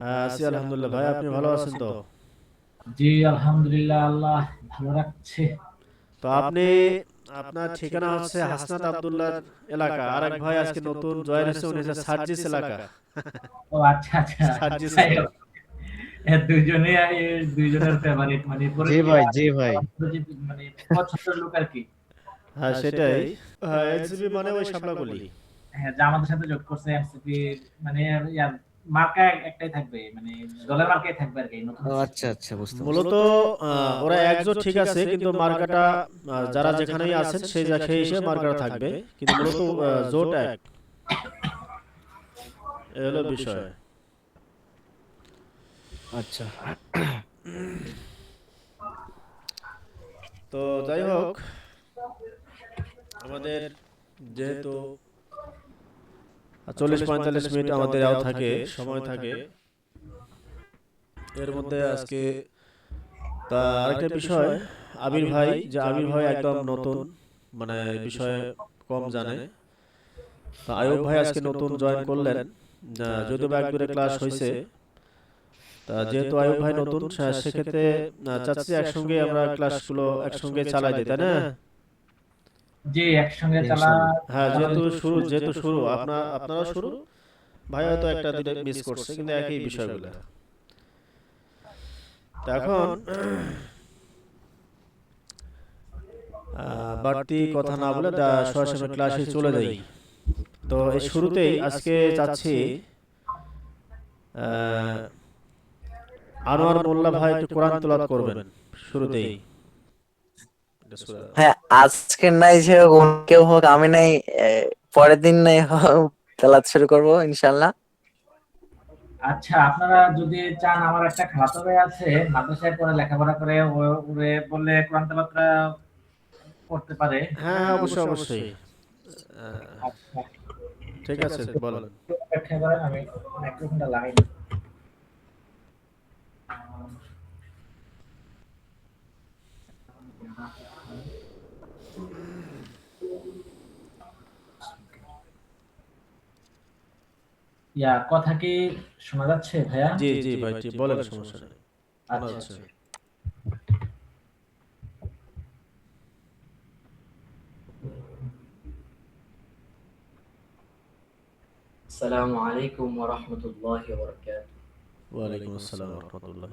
আছি আলহামদুলিল্লাহ। ভাই আপনি ভালো আছেন তো? জি, আলহামদুলিল্লাহ, আল্লাহ ভালো রাখছে। তো আপনি, আপনার ঠিকানা হচ্ছে হাসনাত আবদুল্লাহর এলাকা। আরেক ভাই আজকে নতুন জয়েন হয়েছে, উনি হচ্ছে সার্জিস এলাকা। ও আচ্ছা আচ্ছা। সার্জিস যাই রোড। হোক, দুইজনে দুইজনের ফেভারিট, মানে জি পরিচিত ভাই, জি ভাই। মানে পছন্দের লোক আর কি। হ্যাঁ সেটাই। এনসিপি মানে ওই শাপলাকলি। হ্যাঁ, যা আমাদের সাথে যোগ করছে এমসিপি, মানে ইয়ার মার্কা একটাই থাকবে, মানে দলের মার্কাই থাকবে আর কি নতুন ও আচ্ছা সিস্টেমে। আচ্ছা, বুঝতে পারছি। মূলত ওরা একজোট ঠিক আছে, কিন্তু মার্কাটা যারা যেখানেই আছেন সেই জায়গায় হিসেবে মার্কাটা থাকবে, কিন্তু মূলত জোট এক। এ হলো বিষয়। আচ্ছা। তো যাই হোক, আমাদের যেহেতু 40-45 মিনিট আমাদের থাকে, সময় থাকে, এর মধ্যে আজকে তা আরেকটা বিষয়, আবির ভাই একদম নতুন, মানে বিষয়ে কম জানে। তো আয়ুব ভাই আজকে নতুন জয়েন করলেন, যদিও বা এক দূরে ক্লাস হয়েছে। তা যেহেতু আয়ুব ভাই নতুন, সেক্ষেত্রে চাচ্ছি একসঙ্গে আমরা ক্লাসগুলো একসঙ্গে চালাই দিই, তাই না? জি, একসঙ্গে ইনশাল্লাহ। হ্যাঁ, চালালে যেহেতু শুরু আপনারাও শুরু, ভাই হয়তো একটা দুটো মিস করছে, কিন্তু একই বিষয়গুলো। তা এখন বাড়তি কথা না বলে সরাসরি ক্লাসে চলে যাই। তো এই শুরুতেই আজকে চাচ্ছি আহ, আনোয়ার মোল্লা ভাই একটু কোরআন তেলাওয়াত করবেন শুরুতেই। এটা হ্যাঁ, আজকে নাই সেরকম কেউ হোক, আমি নাই, এ, পরের দিন নাই হোক, তেলাওয়াত শুরু করবো ইনশাল্লাহ। আচ্ছা, আপনারা যদি চান, আমার একটা খালাতো ভাই আছে, মাদ্রাসায় পড়ে লেখাপড়া করে, ওরে বললে কোরআন তেলাওয়াতটা করতে পারে। হ্যাঁ হ্যাঁ, অবশ্যই অবশ্যই। আহ, আচ্ছা, ঠিক ঠিক আছে, আছে, বলেন। একটু অপেক্ষা করেন, আমি মাইক্রোফোনটা লাগাই নিই। কথা কি শোনা যাচ্ছে ভাইয়া? জি জি ভাই, ঠিক বলেন, সমস্যা নেই, শোনা আচ্ছা যাচ্ছে। আচ্ছা। আসসালামু আলাইকুম ওয়া রাহমাতুল্লাহি ওয়া বারাকাতুহু। ওয়ালাইকুম আসসালাম রহমতুল্লাহ।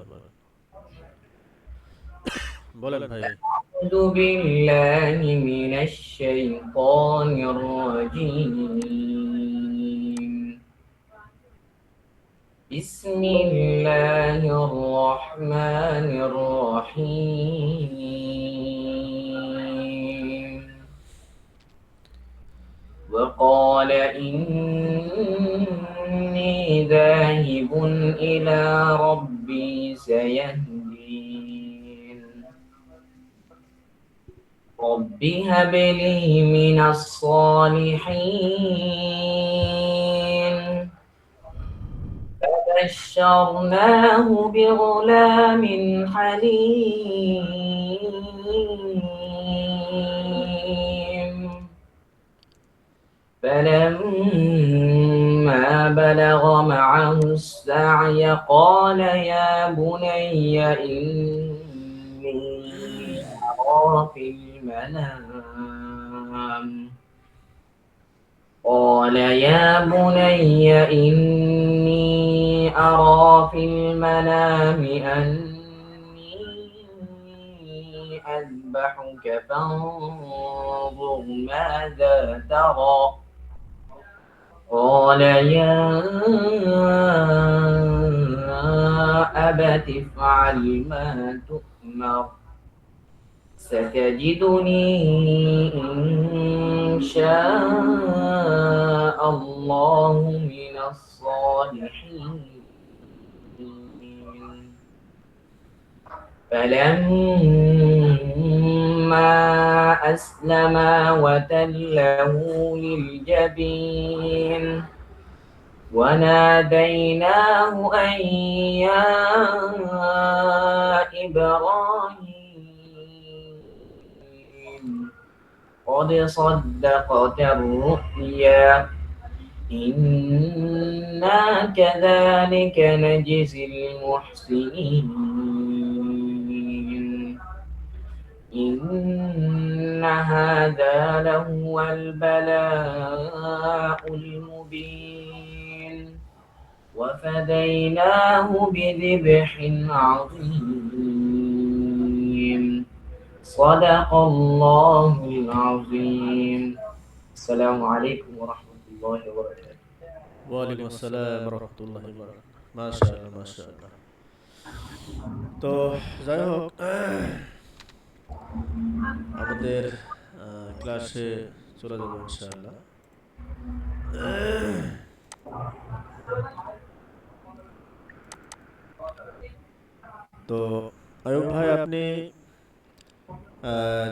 বলেন ভাই। أعوذ بالله من الشيطان الرجيم. بسم الله الرحمن الرحيم. وقال إني ذاهب إلى ربي سيهدين. رب هب لي من الصالحين. فبشرناه بغلام حليم. فلما بلغ معه السعي قال يا بني إني أرى في المنام. قال يا بني إني أرى في المنام أني أذبحك فانظر ماذا ترى. قال يا أبت افعل ما تؤمر. ستجدني إن شاء الله من الصالحين. فلما أسلما وتله للجبين وناديناه أن يا إبراهيم قد صدقت الرؤيا إنا كذلك نجزي المحسنين إن هذا لهو البلاء المبين وفديناه بذبح عظيم صدق الله العظيم السلام عليكم ورحمة الله وبركاته ওয়ালাইকুম আসসালাম রহমতুল্লাহি মাশাআল্লাহ মাশাআল্লাহ। তো যাই হোক, আমাদের ক্লাসে চলে যাবো ইনশাআল্লাহ। তো আয়ুব ভাই, আপনি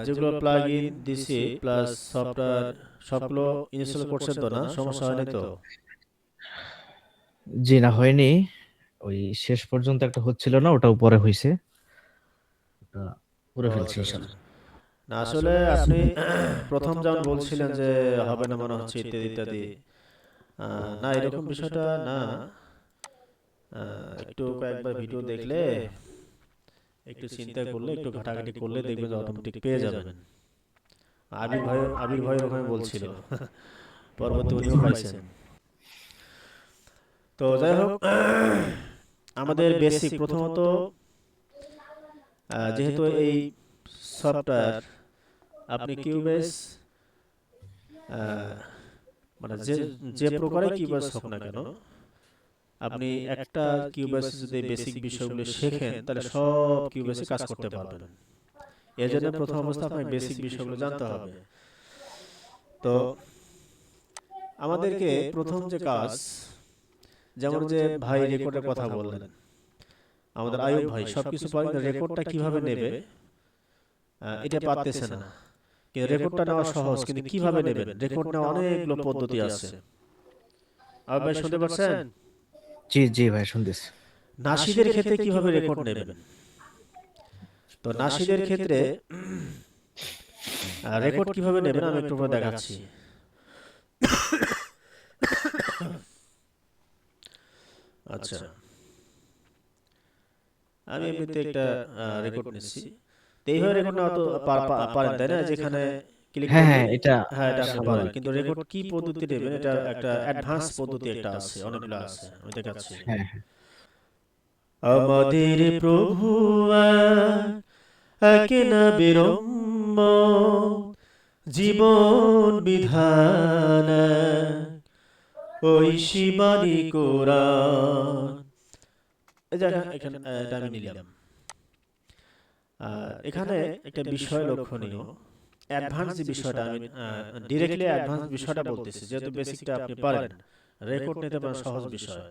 যেগুলো প্লাগ ইন দিছি প্লাস সফটওয়্যার সবগুলো ইনস্টল করছেন তো? না, সমস্যা হয়নি তো? জি না, হয়নি। ওই শেষ পর্যন্ত একটা হচ্ছিল না, ওটা উপরে হয়েছে, ওটা করে ও ফেলছি আচ্ছা আচ্ছা। ইনশাল্লাহ। না, আসলে আপনি প্রথম যখন বলছিলেন যে হবে না মনে হচ্ছে ইত্যাদি ইত্যাদি, না এরকম বিষয়টা না। একটু কয়েকবার ভিডিও দেখলে, একটু চিন্তা করলে, একটু ঘাটাঘাটি করলে দেখবেন যে অটোমেটিক পেয়ে যাবেন। আবির ভাই ওখানে বলছিল, পরবর্তী উনিও পাইছেন। তো যাই হোক, আমাদের বেসিক প্রথমত, যেহেতু এই সফটওয়্যার আপনি কিউবেস মানে যে যে প্রকারে কিউবেস হোক না কেন, আপনি একটা কিউবেসে যদি বেসিক বিষয়গুলো শেখেন তাহলে সব কিউবেসে কাজ করতে পারবেন। এর জন্য প্রথম অবস্থা আপনাকে বেসিক বিষয়গুলো জানতে হবে। তো আমাদেরকে প্রথম যে কাজ, যেমন যে ভাই রেকর্ডের কথা বললেন, আমাদের আয়ুব ভাই সবকিছু পারেন, রেকর্ডটা কিভাবে নেবে এটা পারতেছে না। কিন্তু রেকর্ডটা নেওয়া সহজ, কিন্তু কিভাবে নেবেন, রেকর্ড নেওয়া অনেকগুলো পদ্ধতি আছে। আয়ুব ভাই শুনতে পাচ্ছেন? জি জি ভাই, শুনতেছি। নাশিদের ক্ষেত্রে কিভাবে রেকর্ড নেবেন? তো নাশিদের ক্ষেত্রে রেকর্ড কিভাবে নেবেন আমি একটু পরে দেখাচ্ছি। আচ্ছা, আমি এমনিতে একটা রেকর্ড নিচ্ছি। তো এইভাবে রেকর্ড নেওয়া তো পারেন তাই না? যেখানে ক্লিক হ্যাঁ করলে, হ্যাঁ, এটা হ্যাঁ এটা আপনি সবাই পারেন। কিন্তু রেকর্ড কি পদ্ধতি নেবেন, এটা একটা অ্যাডভান্স পদ্ধতি একটা আছে, অনেকগুলো আছে, আমি দেখাচ্ছি। হ্যাঁ হ্যাঁ। আমাদের প্রভু একে না বিরম্ব জীবন বিধান, ওই শিবানী কোরআন। এই যে এখানে এটা আমি নিলাম। এখানে একটা বিষয় লক্ষণীয়, অ্যাডভান্স যে বিষয়টা, আমি ডিরেক্টলি অ্যাডভান্স বিষয়টা বলতেছি, যেহেতু বেসিকটা আপনি পারেন, রেকর্ড নিতে পারেন, সহজ বিষয়।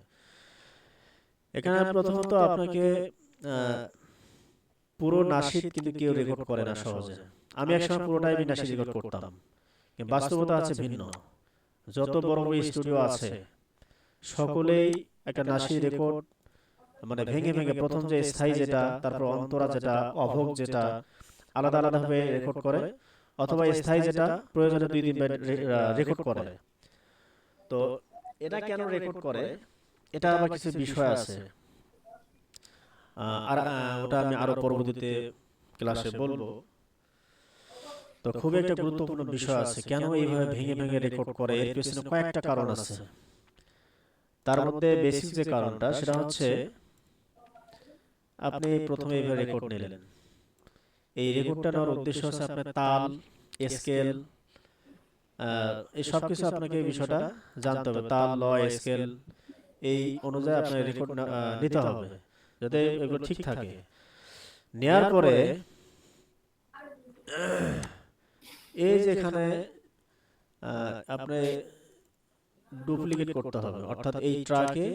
এখানে প্রথমত আপনাকে পুরো নাশিদ কিন্তু কেউ রেকর্ড করে না সহজে। আমি একসময় পুরোটাই আমি নাশিদ রেকর্ড করতাম, কিন্তু বাস্তবতা আছে ভিন্ন। যত বড় বড় স্টুডিও আছে সকলেই একটা নাশিদ রেকর্ড মানে ভেঙে ভেঙে, প্রথম যে স্থায়ী যেটা, তারপর অন্তরা যেটা, অভোগ যেটা, আলাদা আলাদা ভাবে রেকর্ড করে, অথবা স্থায়ী যেটা প্রয়োজনে 2-3 বার রেকর্ড করে। তো এটা কেন রেকর্ড করে, এটা আবার কিছু বিষয় আছে, আর ওটা আমি আরো পরবর্তীতে ক্লাসে বলবো। তো খুবই একটা গুরুত্বপূর্ণ বিষয় আছে, কেন এইভাবে ভেঙে ভেঙে রেকর্ড করে, এর পেছনে কয়েকটা কারণ আছে। তার মধ্যে বেসিক যে কারণটা, সেটা হচ্ছে আপনি প্রথমে এইভাবে রেকর্ড নিলেন। এই রেকর্ডটা নেওয়ার উদ্দেশ্য হচ্ছে আপনার তাল, স্কেল, এই সব কিছু আপনাকে এই বিষয়টা জানতে হবে। তাল, লয়, স্কেল, এই অনুযায়ী আপনার রেকর্ড নিতে হবে, যাতে এগুলো ঠিক থাকে। নেয়ার পরে এই যে এখানে আপনি ডুপ্লিকেট করতে হবে, অর্থাৎ এই ট্র্যাকে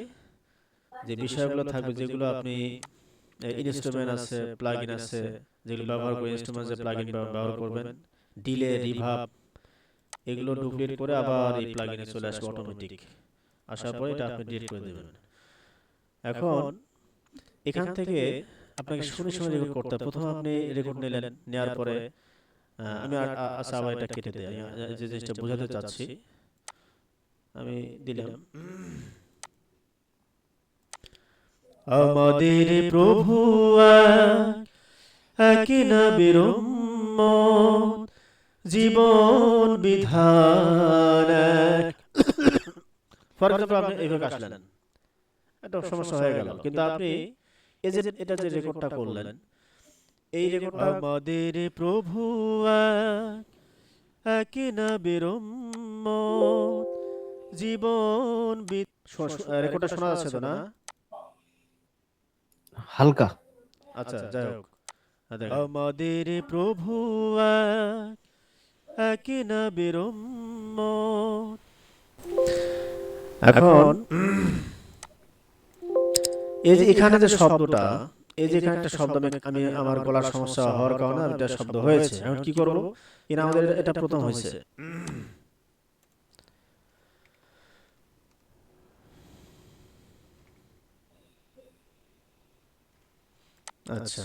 যে বিষয়গুলো থাকবে, যেগুলো আপনি ইনস্ট্রুমেন্ট আছে, প্লাগইন আছে, যেগুলো ব্যবহার করে ইনস্ট্রুমেন্ট যে প্লাগইন ব্যবহার করবেন, ডিলে, রিভার্ব, এগুলো ডুপ্লিকেট করে আবার এই প্লাগইনে চলে আসবে অটোমেটিক। আসার পরে এটা আপনি ডিলিট করে দেবেন। এখন এখান থেকে আপনাকে শুনে শুনে রেকর্ড করতে হবে। প্রথমে আপনি রেকর্ড নিলেন, নেওয়ার পরে আমি আচ্ছা আবার এটা কেটে দিই, আমি যে জিনিসটা বোঝাতে চাচ্ছি। আমি দিলাম আমাদের প্রভু এক নবীর উম্মত জীবন বিধান এক। ফর এক্সাম্পল আপনি এইভাবে আসলেন, একটা সমস্যা হয়ে গেল, কিন্তু আপনি এই যে এটা যে রেকর্ডটা করলেন, এই রেকর্ডটা আমাদের প্রভু এক নবীর উম্মত জীবন রেকর্ডটা শোনা যাচ্ছে তো না? হালকা। আচ্ছা যাই হোক, আমাদের প্রভু এক নবীর উম্মত। এখন এই যে এখানে যে শব্দটা, এই যে এখানে একটা শব্দ আমি আমার গলার সমস্যা হওয়ার কারণে এটা শব্দ হয়েছে। এখন কি করব? কিনা আমাদের এটা প্রথম হয়েছে। আচ্ছা,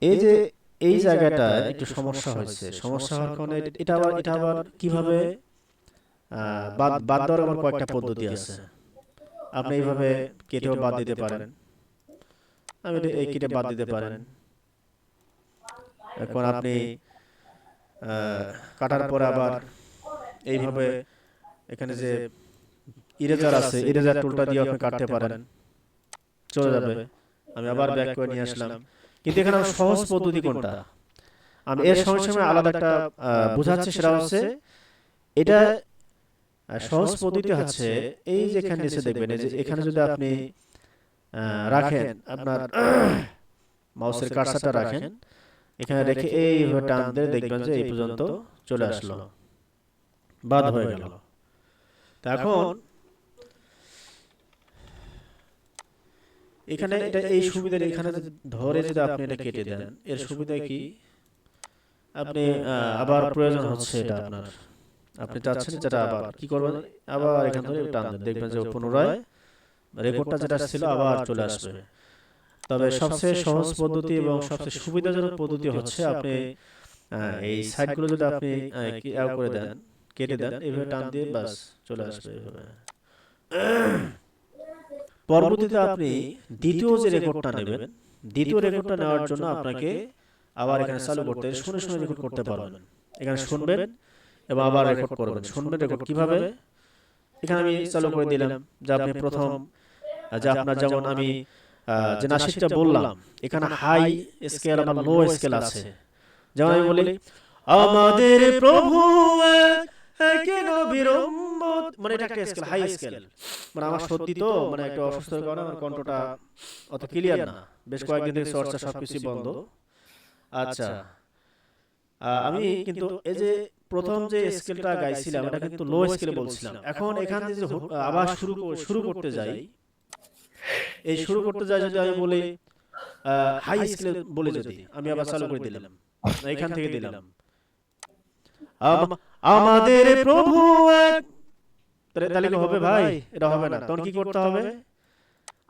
এই যে এই জায়গাটা একটু সমস্যা হয়েছে। সমস্যা হওয়ার কারণে এটা আবার কিভাবে বাদ দেওয়ার আবার কয়েকটা পদ্ধতি আছে। আপনি এইভাবে কেটেও বাদ দিতে পারেন, আমি এই কেটে বাদ দিতে পারেন। এখন আপনি কাটার পরে আবার এইভাবে এখানে যে ইরেজার আছে, ইরেজার টুলটা দিয়ে আপনি কাটতে পারেন, চলে যাবে। আমি আবার ব্যাক করে নিয়ে আসলাম। কিন্তু এখানে আমার সহজ পদ্ধতি কোনটা? আমি এর সঙ্গে সঙ্গে আলাদা একটা বোঝাচ্ছি, সেটা হচ্ছে এটা সহজ পদ্ধতি হচ্ছে এই যে এখানে নিচে দেখবেন, এই যে এখানে যদি আপনি রাখেন, আপনার মাউসের কার্সারটা রাখেন, এখানে রেখে এইভাবে টান দিয়ে দেখবেন যে এই পর্যন্ত চলে আসলো, বাদ হয়ে গেল। তো এখন এখানে এটা এই সুবিধা, এখানে ধরে যদি আপনি এটা কেটে দেন, এর সুবিধা কি? আপনি আবার প্রয়োজন হচ্ছে এটা আপনার, আপনি চাচ্ছেন যেটা আবার কি করবেন, আবার এখান থেকে টান দেন, দেখবেন যে পুনরায় রেকর্ডটা যেটা ছিল আবার চলে আসবে। তবে সবচেয়ে সহজ পদ্ধতি এবং সবচেয়ে সুবিধাজনক পদ্ধতি হচ্ছে আপনি এই সাইডগুলো যদি আপনি করে দেন, কেটে দেন, এইভাবে টান দিয়ে বাস চলে আসবে এইভাবে। পরবর্তীতে আপনি দ্বিতীয় যে রেকর্ডটা নেবেন, দ্বিতীয় রেকর্ডটা নেওয়ার জন্য আপনাকে আবার এখানে চালু করতে, শুনে শুনে রেকর্ড করতে পারবেন। এখানে শুনবেন এবং আবার রেকর্ড করবেন। শুনবেন রেকর্ড কিভাবে? এখানে আমি চালু করে দিলাম যে আপনি প্রথম যে আপনার যেমন আমি যে নাসিকটা বললাম, এখানে হাই স্কেল এবং লো স্কেল আছে। যেমন আমি বলি আমাদের প্রভু এক নবীর উম্মত, মানে এটা একটা স্কেল, হাই স্কেল। মানে আমার সত্যি তো মানে একটা অসুস্থতার কারণে আমার কণ্ঠটা অত ক্লিয়ার না, বেশ কয়েকদিন থেকে চর্চা সবকিছু বন্ধ। আচ্ছা, আমি কিন্তু এই যে প্রথম যে স্কেলটা গাইছিলাম এটা কিন্তু লো স্কেলে বলছিলাম। এখন এখান থেকে আবার শুরু করতে যাই, এই শুরু করতে যাই যদি আমি বলি হাই স্কেলে বলে, যদি আমি আবার চালু করে দিলাম, এখান থেকে দিলাম আমাদের প্রভু এক, তাহলে কি হবে ভাই? এটা হবে না। তখন কি করতে হবে?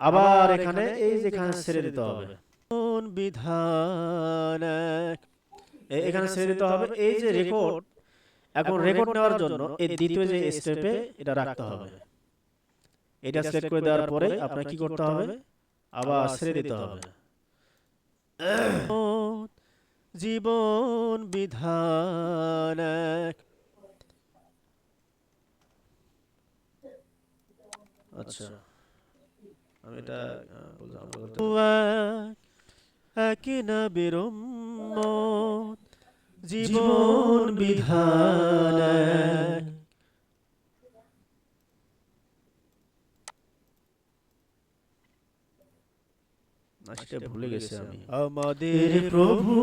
আবার এখানে এই যে এখানে ছেড়ে দিতে হবে, কোন বিধান এক, এখানে ছেড়ে দিতে হবে। এই যে রেকর্ড, এখন রেকর্ড নেওয়ার জন্য এই দ্বিতীয় যে স্টেপে এটা রাখতে হবে। এটা সিলেক্ট করে দেওয়ার পরে আপনার কি করতে হবে? আবার ছেড়ে দিতে হবে। জীবন বিধান এক। আচ্ছা, আমি এটা এক নবীর উম্মত জীবন বিধান এক। নাচটা ভুলে গেছি আমি। আমাদের প্রভু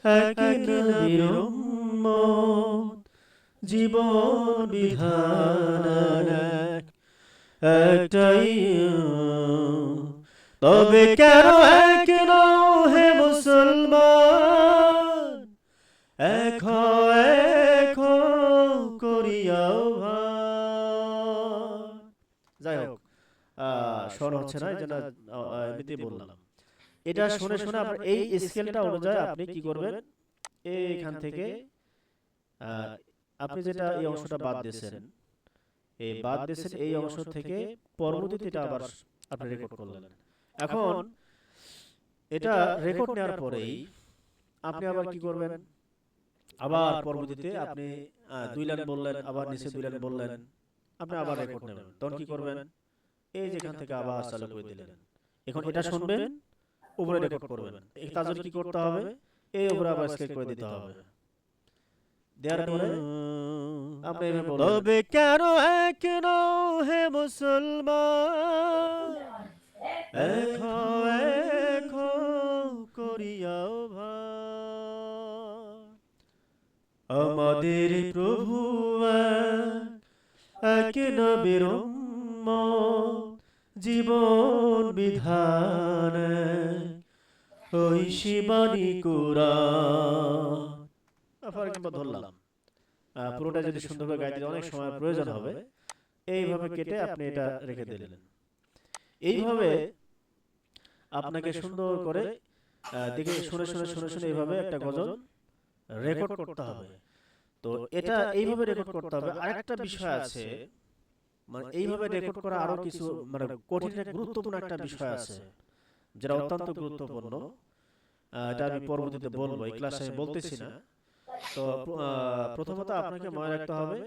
এক নবীর উম্মত জীবন বিধান এক। একটাই তবে কেন এক নও হে মুসলমান, এক করিয়াও ভান। যাই হোক, স্বর হচ্ছে না, এই জন্য এমনিতে বললাম। এটা শুনে শুনে আপনার এই স্কেলটা অনুযায়ী আপনি কি করবেন, এইখান থেকে আপনি যেটা এই অংশটা বাদ দিয়েছেন, এই অংশ থেকে পরবর্তীতে এটা আবার আপনি রেকর্ড করলেন। এখন এটা রেকর্ড নেওয়ার পরেই আপনি আবার কি করবেন, আবার পরবর্তীতে আপনি 2 লাইন বললেন, আবার নিচে 2 লাইন বললেন, আপনি আবার রেকর্ড নেবেন। তখন কি করবেন, এই যেখান থেকে আবার চালু করে দিলেন। এখন এটা শুনবেন, উপরে রেকর্ড করবেন। তার জন্য কি করতে হবে, এই উপরে আবার স্কেল করে দিতে হবে। দেওয়ার পরে আপনি এভাবে বলবেন, তবে কেন এক নও হে মুসলমান, এক হও, এক হও করিয়াও ভার। আমাদের প্রভু এক নবীর উম্মত, জীবন বিধান ওই শিবানী কুরআন। ফর এক্সাম্পল ধরলাম, পুরোটা যদি সুন্দরভাবে গাইতে অনেক সময় প্রয়োজন হবে, এইভাবে কেটে আপনি এটা রেখে দিলেন। এইভাবে আপনাকে সুন্দর করে দেখে শুনে শুনে শুনে শুনে এইভাবে একটা গজল রেকর্ড করতে হবে। তো এটা এইভাবে রেকর্ড করতে হবে। আরেকটা বিষয় আছে, মানে এইভাবে রেকর্ড করা আরো কিছু মানে কঠিন গুরুত্বপূর্ণ একটা বিষয় আছে, যেটা অত্যন্ত গুরুত্বপূর্ণ। এটা আমি পরবর্তীতে বলবো, এই ক্লাসে আমি বলতেছি না। তো প্রথমত আপনাকে মনে রাখতে হবে,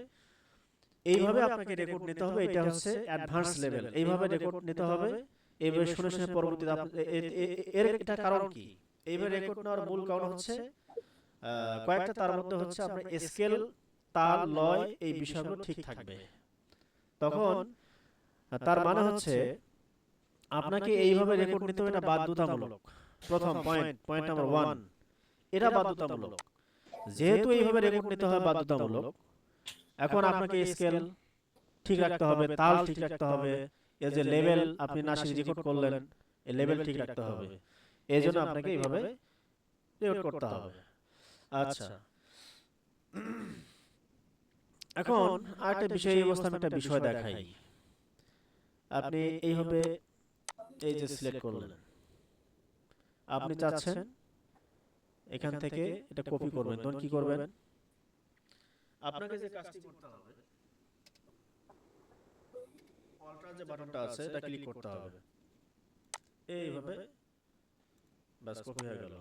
এইভাবে আপনাকে রেকর্ড নিতে হবে। এটা হচ্ছে অ্যাডভান্স লেভেল। এইভাবে রেকর্ড নিতে হবে, এইভাবে শুনে শুনে পরবর্তীতে এর এটা কারণ কি, এইভাবে রেকর্ড নেওয়ার মূল কারণ হচ্ছে কয়েকটা, তার মধ্যে হচ্ছে আপনার স্কেল, তাল, লয়, এই বিষয়গুলো ঠিক থাকবে। তখন তার মানে হচ্ছে আপনাকে এইভাবে রেকর্ড নিতে হবে, এটা বাধ্যতামূলক। প্রথম পয়েন্ট নাম্বার 1, এটা বাধ্যতামূলক। যেহেতু এইভাবে রেকর্ড নিতে হয় বাধ্যতামূলক, এখন আপনাকে স্কেল ঠিক রাখতে হবে, তাল ঠিক রাখতে হবে, এই যে লেভেল আপনি নাসির রেকর্ড করলেন, এই লেভেল ঠিক রাখতে হবে। এই জন্য আপনাকে এইভাবে রেকর্ড করতে হবে। আচ্ছা, এখন আরেকটা বিষয়, এই অবস্থায় আমি একটা বিষয় দেখাই। আপনি এইভাবে এই যে সিলেক্ট করলেন, আপনি চাচ্ছেন এখান থেকে এটা কপি করবেন। তখন কি করবেন, আপনাকে যে কাজটি করতে হবে, অল্টার যে বাটনটা আছে এটা ক্লিক করতে হবে, এইভাবে বাস কপি হয়ে গেল।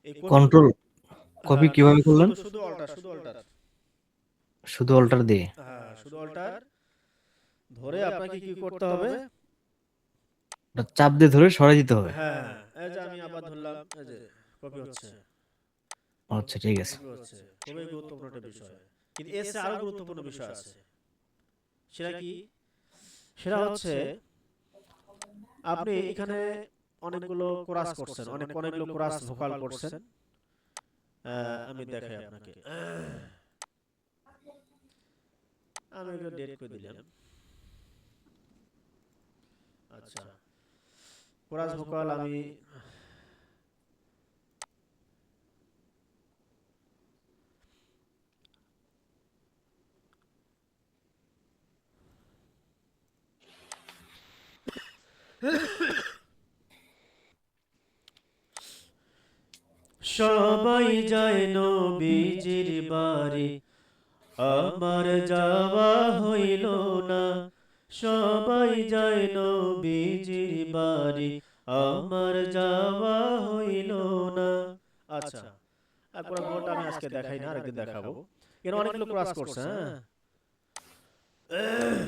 এই কন্ট্রোল কপি কিভাবে করলেন? শুধু অল্টার শুধু অল্টার দিয়ে? হ্যাঁ, শুধু অল্টার ধরে আপনাকে কি করতে হবে, ওটা চাপ দিয়ে ধরে সরাই দিতে হবে? হ্যাঁ, এই যে আমি আবার ধরলাম, এই যে কপি হচ্ছে, আচ্ছা, ঠিক আছে। কপি হচ্ছে। খুবই গুরুত্বপূর্ণ একটা বিষয়। কিন্তু এর চেয়ে আরো গুরুত্বপূর্ণ বিষয় আছে। সেটা কি, সেটা হচ্ছে আপনি এখানে অনেকগুলো কোরাস করছেন, অনেকগুলো কোরাস ভোকাল করছেন। আমি দেখাই আপনাকে, আমি এটা ডেট করে দিলাম। আচ্ছা, কোরাস ভোকাল আমি সবাই যায় নবীজির বাড়ি, আমার যাওয়া হইল না। সবাই যায় নবীজির বাড়ি, আমার যাওয়া হইল না। আচ্ছা, আর পুরো গোলটা আমি আজকে দেখাই না, আরেকদিন দেখাবো। এর অনেকগুলো ক্লাস করছে। হ্যাঁ,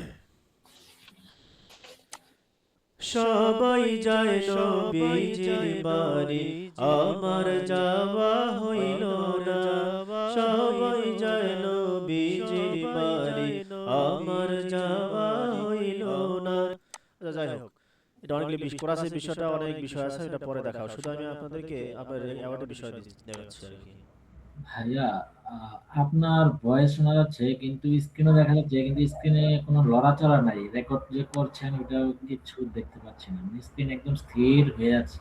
সবাই যায় নবীজির বাড়ি, আমার যাওয়া হইল না। সবাই যায় নবীজির বাড়ি, আমার যাওয়া হইল না। আচ্ছা, যাই হোক, এটা অনেকগুলো কোরাসের বিষয়টা অনেক বিষয় আছে, এটা পরে দেখাও। শুধু আমি আপনাদেরকে আপনার অ্যাওয়ার্ডের বিষয় দেখাচ্ছি আর কি। ভাইয়া, আপনার ভয়েস শোনা যাচ্ছে কিন্তু স্ক্রিনে দেখা যাচ্ছে, কিন্তু স্ক্রিনে কোনো লড়াচড়া নাই। রেকর্ড যে করছেন ওটাও কিছু দেখতে পাচ্ছি না, স্ক্রিন একদম স্থির হয়ে আছে।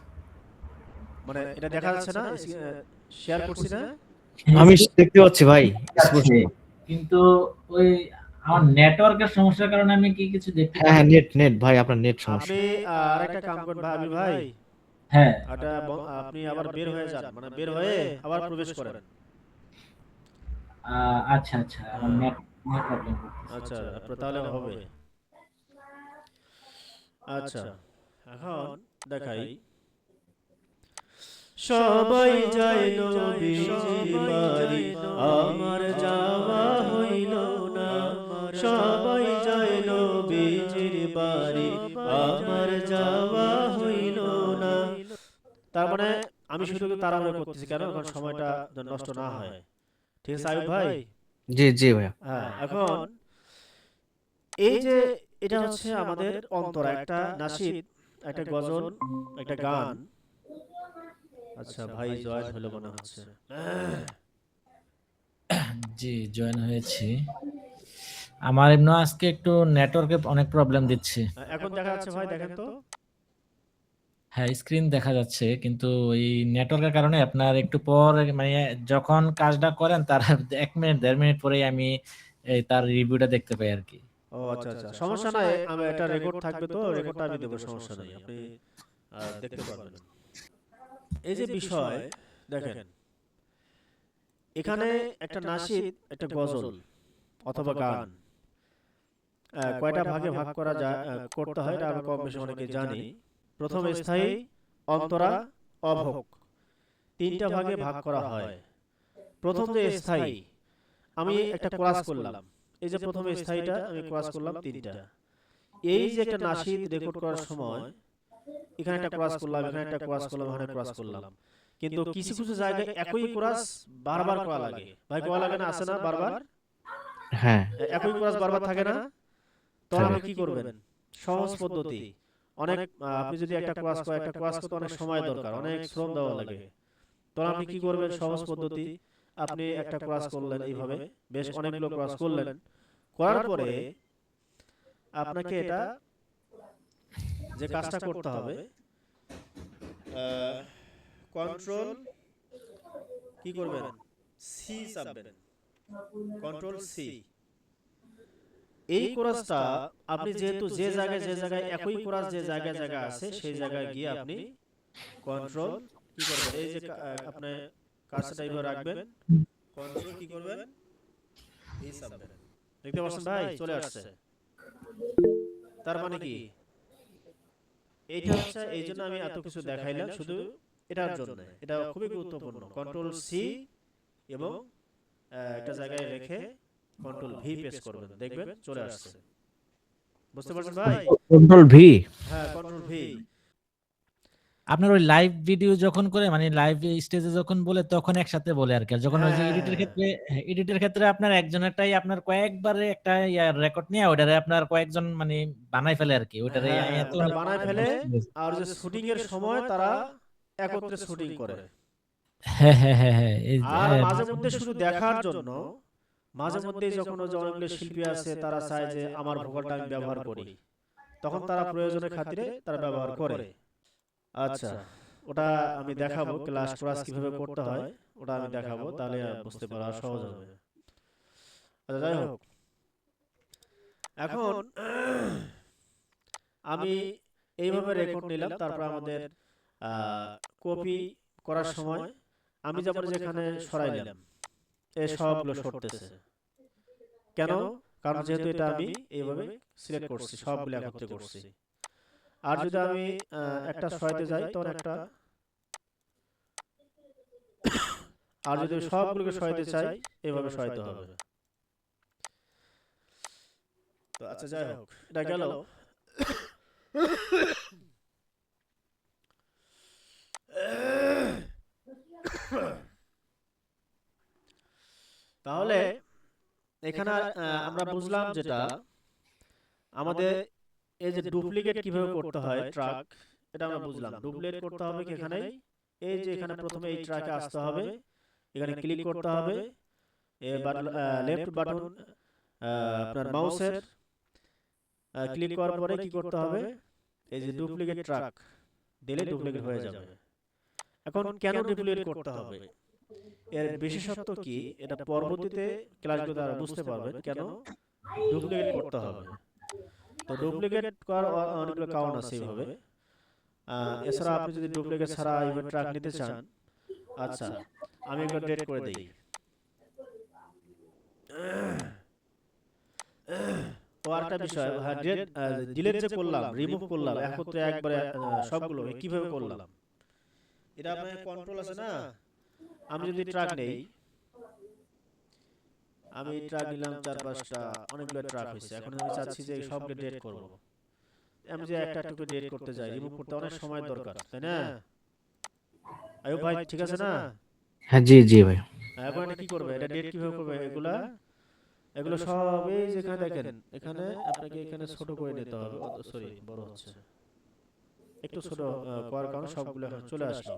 মানে এটা দেখা যাচ্ছে না, শেয়ার করছি না। আমি দেখতে পাচ্ছি ভাই স্পষ্ট। আছে, কিন্তু ওই আমার নেটওয়ার্কের সমস্যার কারণে আমি কি কিছু দেখতে হ্যাঁ হ্যাঁ, পাচ্ছি? নেট ভাই, আপনার নেট সমস্যা। আপনি আরেকটা কাম করবেন ভাই, আবির ভাই, হ্যাঁ, আপনি আবার বের হয়ে যান, মানে বের হয়ে আবার প্রবেশ করেন। আচ্ছা আচ্ছা, আমার হ্যাঁ, নেট প্রবলেম করতেছে। আচ্ছা আপনার তাহলে হবে। আচ্ছা, এখন দেখাই। সবাই যায় নবীজির বাড়ি, আমার যাওয়া হইল না। সবাই যায় নবীজির বাড়ি, আমার যাওয়া হইল না। তার মানে আমি শুধু তাড়াহুড়ো করতেছি কেন, এখন সময়টা যেন নষ্ট না হয়। ঠিক আছে আয়ুব ভাই? জি জি ভাইয়া। হ্যাঁ, এখন এই যে এটা হচ্ছে আমাদের অন্তরা, একটা নাশিদ, একটা গজল, একটা গান। আচ্ছা ভাই জয়েন হলো মনে হচ্ছে। জি, জয়েন হয়েছি। আমার এমনি আজকে একটু নেটওয়ার্কে অনেক প্রবলেম দিচ্ছে। এখন দেখা যাচ্ছে ভাই, দেখেন তো। হ্যাঁ, স্ক্রিন দেখা যাচ্ছে, কিন্তু এই নেটওয়ার্কের কারণে আপনার একটু পর মানে যখন কাজটা করেন তার 1 মিনিট 1.5 মিনিট পরেই আমি তার রিভিউটা দেখতে পাই আর কি। ও আচ্ছা আচ্ছা, সমস্যা নাই, আমি এটা রেকর্ড থাকবে তো, রেকর্ডটা আমি দেবো, সমস্যা নাই, আপনি দেখতে পারবেন। এই যে বিষয়, দেখেন এখানে একটা নাশিদ, একটা গজল অথবা গান, কয়টা ভাগে ভাগ করা যায়, করতে হয় এটা আমি কম বেশি অনেকে জানি। প্রথম স্থায়ী, অন্তরা, অভোগ, তিনটা ভাগে ভাগ করা হয়। প্রথম যে স্থায়ী, আমি একটা ক্লাস করলাম। এই যে প্রথম স্থায়ীটা আমি ক্লাস করলাম তিনটা। এই যে একটা নাশিদ রেকর্ড করার সময় এখানে একটা ক্লাস করলাম, এখানে একটা ক্লাস করলাম, এখানে ক্লাস করলাম, কিন্তু কিছু কিছু জায়গায় একই ক্লাস বারবার করা লাগে। ভাই করা লাগে না, আছে না বারবার? হ্যাঁ, একই ক্লাস বারবার থাকে না? তখন থাকে। আপনি কি করবেন? সহজ পদ্ধতি, অনেক আপনি যদি একটা ক্লাস করেন, একটা ক্লাস করতে অনেক সময় দরকার, অনেক শ্রম দেওয়া লাগে। তখন আপনি কি করবেন? সহজ পদ্ধতি, আপনি একটা ক্লাস করলেন এইভাবে, বেশ অনেকগুলো ক্লাস করলেন, করার পরে আপনাকে এটা যে কাজটা করতে হবে, কন্ট্রোল কি করবেন? সি চাপবেন, কন্ট্রোল সি। এই কোরাসটা আপনি যেহেতু যে জায়গায় যে জায়গায় একই কোরাস যে জায়গায় জায়গায় আছে সেই জায়গায় গিয়ে আপনি কন্ট্রোল কি করবেন? এই যে আপনি কার্সরটা এইভাবে রাখবেন, কন্ট্রোল কি করবেন? এই চাপবেন। দেখতে পাচ্ছেন ভাই, চলে আসছে। তার মানে কি, এইটা হচ্ছে, এই জন্য আমি এত কিছু দেখাইলাম শুধু এটার জন্য। এটা খুবই গুরুত্বপূর্ণ। কন্ট্রোল সি এবং একটা জায়গায় রেখে কন্ট্রোল ভি প্রেস করবেন, দেখবেন চলে আসছে। বুঝতে পারছেন ভাই? Control V. হ্যাঁ, কন্ট্রোল ভি। আপনার ওই লাইভ ভিডিও যখন করে মানে লাইভ স্টেজে যখন বলে তখন একসাথে বলে আর কি। আর যখন ওই হ্যাঁ যে হ্যাঁ এডিটের হ্যাঁ ক্ষেত্রে, এডিটের ক্ষেত্রে আপনার একজনেরটাই আপনার কয়েকবারে একটা রেকর্ড নিয়ে ওটারে আপনার কয়েকজন মানে বানাই ফেলে আর কি। ওটারে হ্যাঁ হ্যাঁ, এত ওটা বানায় ফেলে, আর যে শুটিং এর সময় তারা একত্রে শুটিং করে। হ্যাঁ হ্যাঁ হ্যাঁ হ্যাঁ আর মাঝে মধ্যে শুধু দেখার জন্য, মাঝে মধ্যে যখন ওই যে অনেকগুলো শিল্পী আছে তারা চায় যে আমার ভোকালটা আমি ব্যবহার করি, তখন তারা প্রয়োজনের খাতিরে তারা ব্যবহার করে। আচ্ছা, ওটা আমি দেখাবো, ক্লাস ক্লাস কিভাবে করতে হয় ওটা আমি দেখাবো, তাহলে বুঝতে পারা সহজ হবে। আচ্ছা যাই হোক, এখন আমি এইভাবে রেকর্ড নিলাম, তারপর আমাদের কপি করার সময় আমি যেমন যেখানে সরাইলাম, এই সবগুলো সরতেছে কেন? কারণ যেহেতু এটা আমি এইভাবে সিলেক্ট করছি, সবগুলো একত্রে করছি। আর যদি আমি একটা সরাইতে যাই তখন একটা, আর যদি সবগুলোকে সরাইতে চাই এভাবে সরাইতে হবে। তো আচ্ছা যাই হোক, এটা গেল। তাহলে এখানে আমরা বুঝলাম যেটা, আমাদের এই যে ডুপ্লিকেট কিভাবে করতে হয় ট্রাক, এটা আমরা বুঝলাম। ডুপ্লিকেট করতে হবে কি, এখানে এই যে এখানে প্রথমে এই ট্র্যাকে আসতে হবে, এখানে ক্লিক করতে হবে, এবার লেফট বাটন আপনার মাউসের ক্লিক করার পরে কি করতে হবে, এই যে ডুপ্লিকেট ট্র্যাক দিলে ডুপ্লিকেট হয়ে যাবে। এখন কেন ডুপ্লিকেট করতে হবে, এর বিশেষত্ব কি, এটা পরবর্তীতে ক্লাসগুলো দ্বারা বুঝতে পারবেন কেন ডুপ্লিকেট করতে হবে। তো ডুপ্লিকেট করার অনেকগুলো কারণ আছে এইভাবে। এছাড়া আপনি যদি ডুপ্লিকেট ছাড়া এইভাবে ট্র্যাক নিতে চান, আচ্ছা আমি এগুলো ডেট করে দিই। ও আরেকটা বিষয়, হ্যাঁ, ডিলেট যে করলাম, রিমুভ করলাম একত্রে একবারে সবগুলো কিভাবে করলাম, এটা আপনার কন্ট্রোল আছে না। আমি যদি ট্রাক নেই, আমি ট্রাক নিলাম 4-5টা, অনেকগুলো ট্রাক হয়েছে, এখন আমি চাচ্ছি যে সবগুলো ডিলিট করব। আমি যে একটা একটা করে ডিলিট করতে যাই, রিমুভ করতে অনেক সময় দরকার, তাই না? আয়ুব ভাই ঠিক আছে না? হ্যাঁ, জি জি ভাই। এখন এটা কি করবে, এটা ডিলিট কিভাবে করবে, এগুলো সব এই যেখানে দেখেন, এখানে আপনাকে এখানে ছোট করে নিতে হবে, সরি বড় হচ্ছে, একটু ছোট করার কারণে সবগুলো এখন চলে আসলো।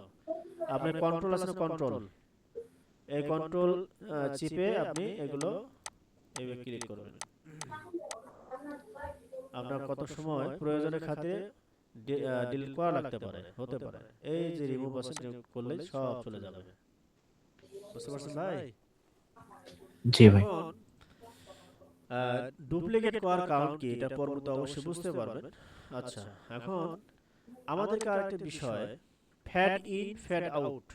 আপনার কন্ট্রোল আছে না, কন্ট্রোল, এই কন্ট্রোল চিপে আপনি এগুলো এইভাবে ক্লিক করবেন। আপনার কত সময় প্রয়োজনের খাতিরে ডিলিট করা লাগতে পারে, হতে পারে, এই যে রিমুভ আছে, রিমুভ করলেই সব চলে যাবে। বুঝতে পারছেন ভাই? জি ভাই। এখন ডুপ্লিকেট করার কারণ কি, এটা পরবর্তী অবশ্যই বুঝতে পারবেন। আচ্ছা, এখন আমাদেরকে আরেকটা বিষয়, ফ্যাড ইন ফ্যাড আউট,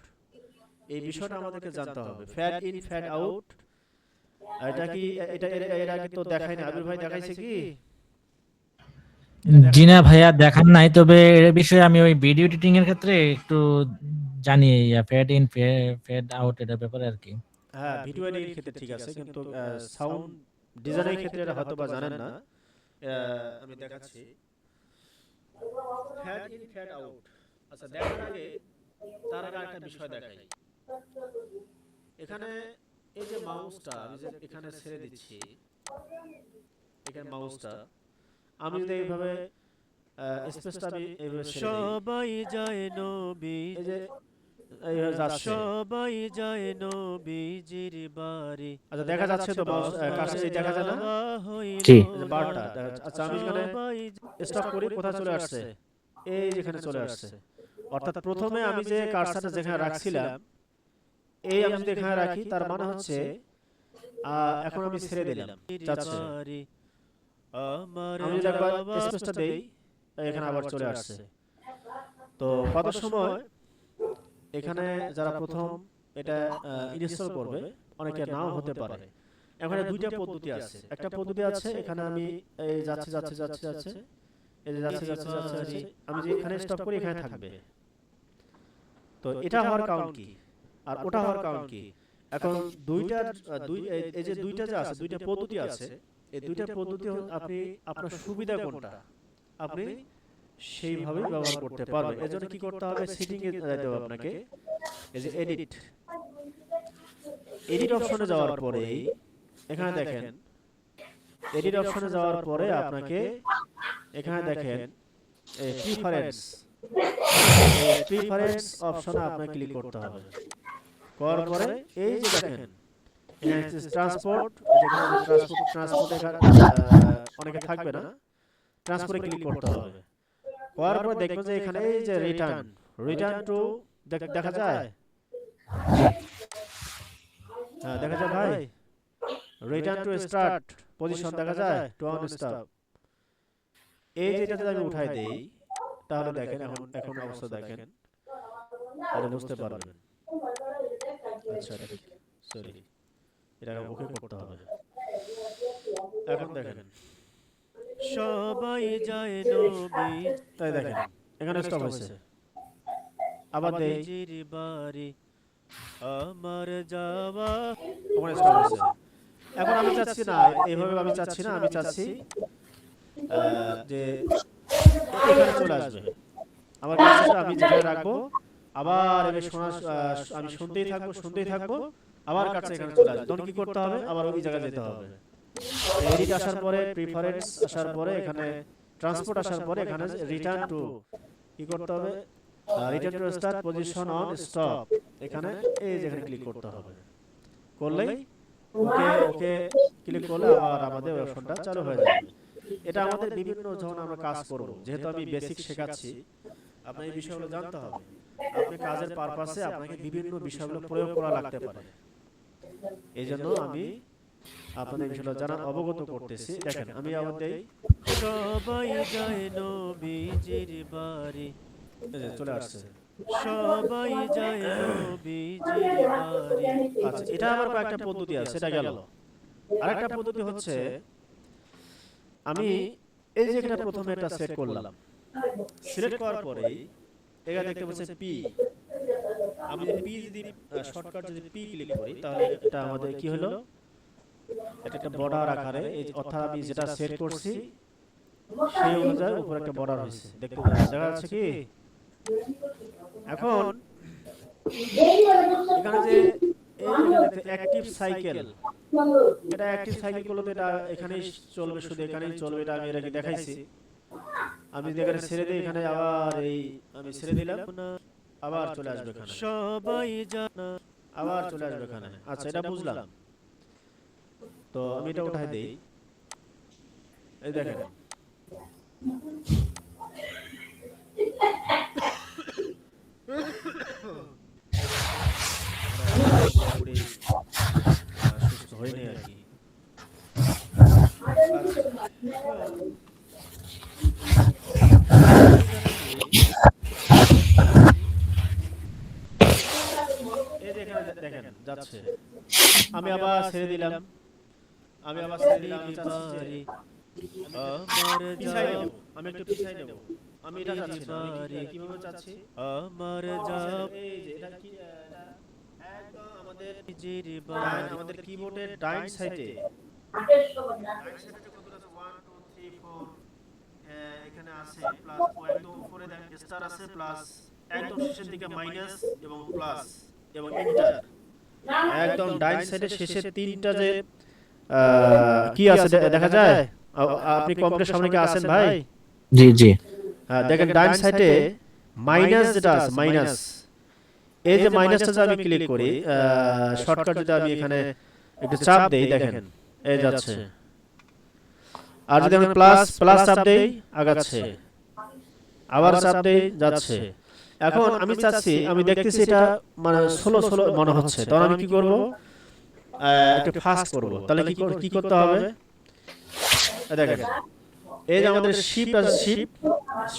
এই বিষয়টা আমাদেরকে জানতে হবে। ফ্যাড ইন ফ্যাড আউট, এটা কি, এটা এর আগে তো দেখাই না, আবির ভাই দেখাইছে কি? জি না ভাইয়া, দেখান নাই, তবে এর বিষয়ে আমি ওই ভিডিও এডিটিং এর ক্ষেত্রে একটু জানি, ফেড ইন ফেড আউট এটার ব্যাপারে আর কি। হ্যাঁ, ভিডিও এডিটিং ক্ষেত্রে ঠিক আছে, কিন্তু সাউন্ড ডিজাইনের ক্ষেত্রে এটা হয়তো বা জানেন না। আমি দেখাচ্ছি ফ্যাড ইন ফ্যাড আউট। আচ্ছা, দেখার আগে তার আগে একটা বিষয় দেখাই। এখানে এই যে মাউসটা আমি যে এখানে ছেড়ে দিচ্ছি, এখানে মাউসটা আমি যদি এইভাবে স্পেসটা আমি এইভাবে ছেড়ে দিই, সবাই যায় নবী, এই যে এইভাবে যাচ্ছে। সবাই যায় নবীজির বাড়ি। আচ্ছা, দেখা যাচ্ছে তো মাউস কাছে এই দেখা যায় না, জি। এই যে বারটা দেখা যাচ্ছে। আচ্ছা, আমি এখানে স্টপ করি, কোথায় চলে আসছে, এই যেখানে চলে আসছে। অর্থাৎ প্রথমে আমি যে কার্সারটা যেখানে রাখছিলাম, এই আমি যদি এখানে রাখি, তার মানে হচ্ছে এখন আমি ছেড়ে দিলাম, যাচ্ছে। আমি যদি একবার স্পেসটা দেই, এখানে আবার চলে আসছে। তো কত সময় এখানে যারা প্রথম এটা ইনস্টল করবে, অনেকে নাও হতে পারে। এখানে দুইটা পদ্ধতি আছে। একটা পদ্ধতি আছে, এখানে আমি এই যাচ্ছে যাচ্ছে যাচ্ছে যাচ্ছে, এই যে যাচ্ছে যাচ্ছে যাচ্ছে যাচ্ছে, আমি যে এখানে স্টপ করি, এখানে থাকবে। তো এটা হওয়ার কারণ কি আর ওটা হওয়ার কারণ কি, এখন দুইটার এই যে দুইটা যে আছে, দুইটা পদ্ধতি আছে, এই দুইটা পদ্ধতি আপনি আপনার সুবিধা কোনটা আপনি সেইভাবে ব্যবহার করতে পারবেন। এর জন্য কি করতে হবে, সেটিং এ যেতে হবে আপনাকে। এই যে এডিট অপশনে যাওয়ার পরেই এখানে দেখেন, এডিট অপশনে যাওয়ার পরে আপনাকে এখানে দেখেন প্রিফারেন্স অপশনে আপনাকে ক্লিক করতে হবে। করার পরে এই যে দেখেন এখানে ট্রান্সপোর্ট, যেখানে ট্রান্সপোর্ট অনেকে থাকবে না, ট্রান্সপোর্টে ক্লিক করতে হবে। করার পরে দেখবেন যে এখানে এই যে রিটার্ন টু দেখা যায়, হ্যাঁ দেখা যায় ভাই, রিটার্ন টু স্টার্ট পজিশন দেখা যায়, টু অন স্টপ। এই যেটাতে আমি উঠাই দেই, তাহলে দেখেন এখন অবস্থা দেখেন, তাহলে বুঝতে পারবেন। আচ্ছা, সরি, এটা ওকে করতে হবে। এখন দেখেন সবাই যায় নবী, তাই দেখেন এখানে স্টপ হয়েছে, আবার দেই, নবীজির বাড়ি আমার যাওয়া। ওখানে স্টপ হয়েছে। এখন আমি চাচ্ছি না এইভাবে, আমি চাচ্ছি না, আমি চাচ্ছি যে এখানে চলে আসবে। আমার কাজটা আমি যেখানে রাখবো, আবার এবার শোনা, আমি শুনতেই থাকবো, আবার কাছে এখানে চলে আসবে। তখন কি করতে হবে, আবার ওই জায়গায় যেতে হবে। এডিট আসার পরে, প্রিফারেন্স আসার পরে, এখানে ট্রান্সপোর্ট আসার পরে, এখানে রিটার্ন টু কি করতে হবে, return to start position on stop, এখানে এই যেখানে ক্লিক করতে হবে। করলেই ওকে ক্লিক করলে আবার আমাদের অপশনটা চালু হয়ে যাবে। এটা আমাদের বিভিন্ন যখন আমরা কাজ করব, যেহেতু আমি বেসিক শেখাচ্ছি, আপনার এই বিষয়গুলো জানতে হবে। আপনি কাজের পারপাসে আপনাকে বিভিন্ন বিষয়গুলো প্রয়োগ করা লাগতে পারে, এই জন্য আমি আপনাদের বিষয়টা জানার অবগত করতেছি। দেখেন আমি আবার দেই, সবাই যায় নবীজির বাড়ি, এই যে চলে আসছে। সবাই যায় নবীজির বাড়ি। আচ্ছা, এটা আবার কয়েকটা পদ্ধতি আছে, সেটা গেল। আরেকটা পদ্ধতি হচ্ছে আমি এই যে এখানে প্রথমে এটা সিলেক্ট করলাম, সিলেক্ট করার পরেই এখানে দেখতে পাচ্ছেন পি। আমি যদি পি যদি শর্টকাট যদি পি ক্লিক করি তাহলে এটা আমাদের কি হলো, এটা একটা বর্ডার আকারে, অর্থাৎ আমি যেটা সেট করছি সেই অনুযায়ী উপরে একটা বর্ডার হয়েছে, দেখতে দেখা যাচ্ছে কি। এখন এখানে যে এই যেখানে অ্যাক্টিভ সাইকেল, এটা অ্যাক্টিভ সাইকেল করলে তো এটা এখানেই চলবে, শুধু এখানেই চলবে, এটা আমি এর আগে দেখাইছি। আমি যদি এখানে ছেড়ে দিই, এখানে আবার এই আমি ছেড়ে দিলাম, আবার চলে আসবে এখানে, সবাই জানা আবার চলে আসবে এখানে। আচ্ছা, এটা বুঝলাম। তো আমি এটা উঠাই দেই, এই দেখেন পুরোপুরি সুস্থ হয়নি আর কি। আচ্ছা, এই যে এখানে দেখেন যাচ্ছে, আমি আবার ছেড়ে দিলাম, আমি আবার ছেড়ে দিলাম, আমি চাচ্ছি যে আমার পিছাই যাব নেব, আমি একটু পিছাই নেব, আমি এটা চাচ্ছি না, আমি কিভাবে চাচ্ছি, আমার যাব এই যে এটা কি, এটা একদম আমাদের নিজের বাড়ি আমাদের কিবোর্ডের ডাইন সাইডে, কতগুলো আছে 1 2 3 4, এখানে আছে প্লাস, একদম উপরে দেখেন স্টার আছে, প্লাস একদম শেষের দিকে মাইনাস এবং প্লাস এবং এন্টার, একদম ডাইন সাইডে শেষে তিনটা যে কি আছে দেখা যায়। আপনি কম্পিউটার সামনে কি আছেন ভাই? জি জি। হ্যাঁ, দেখেন ডাইন সাইডে মাইনাস যেটা আছে, মাইনাস, এই যে মাইনাসটা যদি আমি ক্লিক করি, শর্টকাট যদি আমি এখানে একটু চাপ দেই, দেখেন এই যাচ্ছে। আর যদি আমি প্লাস প্লাস চাপ দেই, আগাচ্ছে, আবার চাপ দেই, যাচ্ছে। এখন আমি চাচ্ছি, আমি দেখতেছি এটা মানে স্লো স্লো মনে হচ্ছে, তখন আমি কি করব, একটু ফাস্ট করব। তাহলে কি করতে হবে, দেখেন এই যে আমাদের শিফট আছে,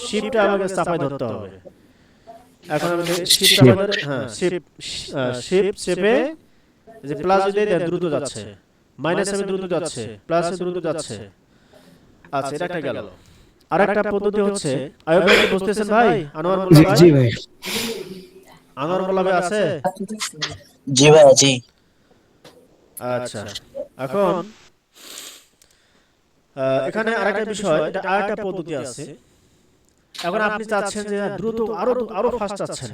শিফটটা আমাকে চাপায় ধরতে হবে। এখন আমি শিফট চাপায় ধরে, হ্যাঁ শিফট চেপে, যে প্লাস যদি দেয় দ্রুত যাচ্ছে, মাইনাসে দ্রুত যাচ্ছে, প্লাসে দ্রুত যাচ্ছে। আচ্ছা, এটা একটা গেল। আরেকটা পদ্ধতি হচ্ছে, আয়ুব ভাই কি বুঝতেছেন ভাই? আনোয়ার মোল্লা ভাই, জি ভাই। আনোয়ার মোল্লা ভাই আছে? জি ভাই, জি। আচ্ছা, এখন এখানে আরেকটা বিষয়, এটা আরেকটা পদ্ধতি আছে। এখন আপনি চাচ্ছেন যে দ্রুত আরো আরো ফাস্ট চাচ্ছেন,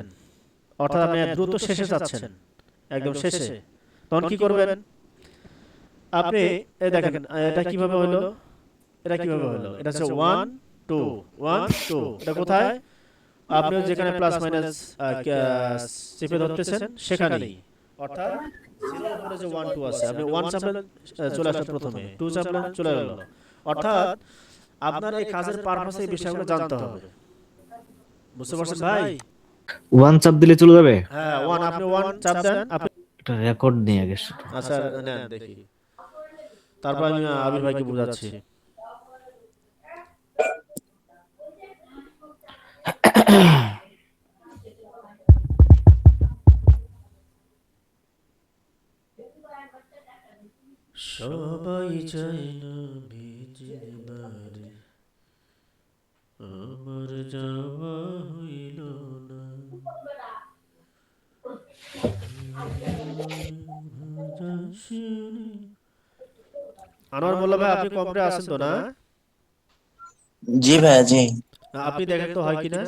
অর্থাৎ আপনি দ্রুত শেষে যাচ্ছেন, একদম শেষে, তখন কি করবেন আপনি, এই দেখেন এটা কিভাবে হলো, এটা কিভাবে হলো, এটা হচ্ছে 1 2 1 2, এটা কোথায়, আপনি যেখানে প্লাস মাইনাস চেপে ধরতেছেন সেখানেই, অর্থাৎ 0 উপরে যে 1 2 আছে, আপনি 1 চাপলেন চলে আসলো প্রথমে, 2 চাপলেন চলে গেল। অর্থাৎ আপনার এই কাজের পারপাসে এই বিষয়গুলো জানতে হবে। বুঝতে পারছেন ভাই? ওয়ান চাপ দিলে চলে যাবে? হ্যাঁ, 1, আপনি 1 চাপ দেন, আপনি, এটা রেকর্ড নিয়ে আগে সেটা। আচ্ছা নেন দেখি, তারপর আমি আবির ভাইকে বোঝাচ্ছি। সবাই চায় না নিজের বাড়ি, আমার যাওয়া হইল না। আনোয়ার মোল্লা ভাই, আপনি কম্পিউটারে আছেন তো না? জি ভাই, জি। আপনি দেখেন তো হয় কিনা।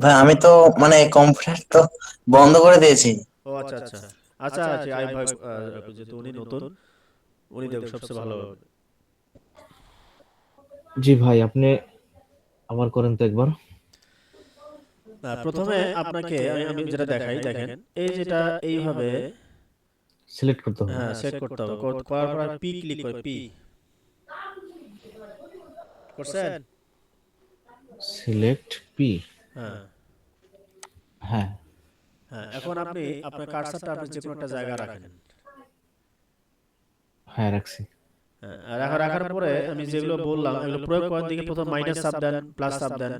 ভাই আমি তো মানে কম্পিউটার তো বন্ধ করে দিয়েছি। ও আচ্ছা আচ্ছা আচ্ছা আচ্ছা, আই ভাই যেহেতু উনি নতুন, উনি দেখ সবচেয়ে ভালো হবে। জি ভাই, আপনি আবার করেন তো একবার। প্রথমে আপনাকে আমি যেটা দেখাই, দেখেন এই যেটা এইভাবে, সিলেক্ট করতে হবে। হ্যাঁ সেট করতে হবে, করার পর পি ক্লিক করে, পি করছেন, সিলেক্ট পি। হ্যাঁ হ্যাঁ। হ্যাঁ। এখন আপনি আপনার কার্সারটা আপনি যে কোনো একটা জায়গায় রাখেন, হ্যাঁ রাখছি। হ্যাঁ, রাখার পরে আমি যেগুলো বললাম এগুলো প্রয়োগ করার দিকে প্রথম মাইনাস চাপ দেন, প্লাস চাপ দেন,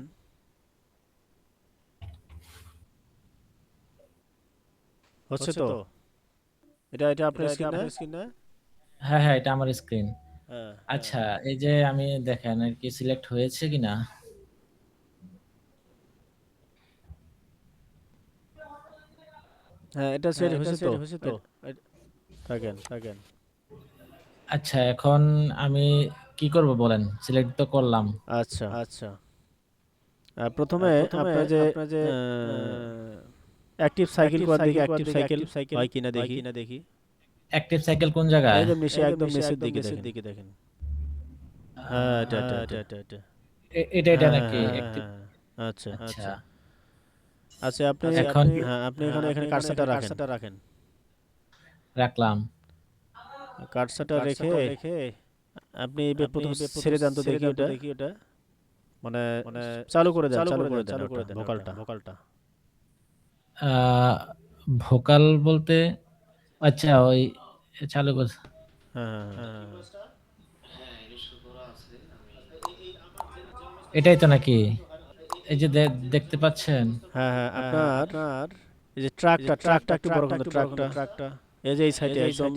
হচ্ছে তো, এটা এটা আপনার স্ক্রিনে, হ্যাঁ হ্যাঁ, এটা আমার স্ক্রিন। হ্যাঁ আচ্ছা, এই যে আমি দেখেন আর কি সিলেক্ট হয়েছে কিনা। হ্যাঁ, এটা সেট হয়েছে তো থাকেন থাকেন। আচ্ছা, এখন আমি কি করব বলেন? সিলেক্ট তো করলাম। আচ্ছা আচ্ছা। প্রথমে আপনার যে অ্যাক্টিভ সাইকেল করার দিকে অ্যাক্টিভ সাইকেল হয় কিনা দেখি। অ্যাক্টিভ সাইকেল কোন জায়গায়? একদম নিচে একদম নিচের দিকে দেখেন। হ্যাঁ, এটা। এটা হ্যাঁ নাকি হ্যাঁ অ্যাক্টিভ? হ্যাঁ, আচ্ছা আচ্ছা, আচ্ছা। আপনি এখন হ্যাঁ, আপনি এখানে কার্সারটা রাখেন। রাখলাম। কার্সারটা রেখে আপনি প্রথম ছেড়ে দেন তো দেখি ওটা। মানে চালু করে দেন ভোকালটা। আহ, ভোকাল বলতে আচ্ছা ওই চালু কর। হ্যাঁ। এটাই তো নাকি? এই যে দেখতে পাচ্ছেন? হ্যাঁ, আপনার এই যে ট্রাকটা একটু বড় করুন, ট্রাকটা এই যে এই সাইডে একদম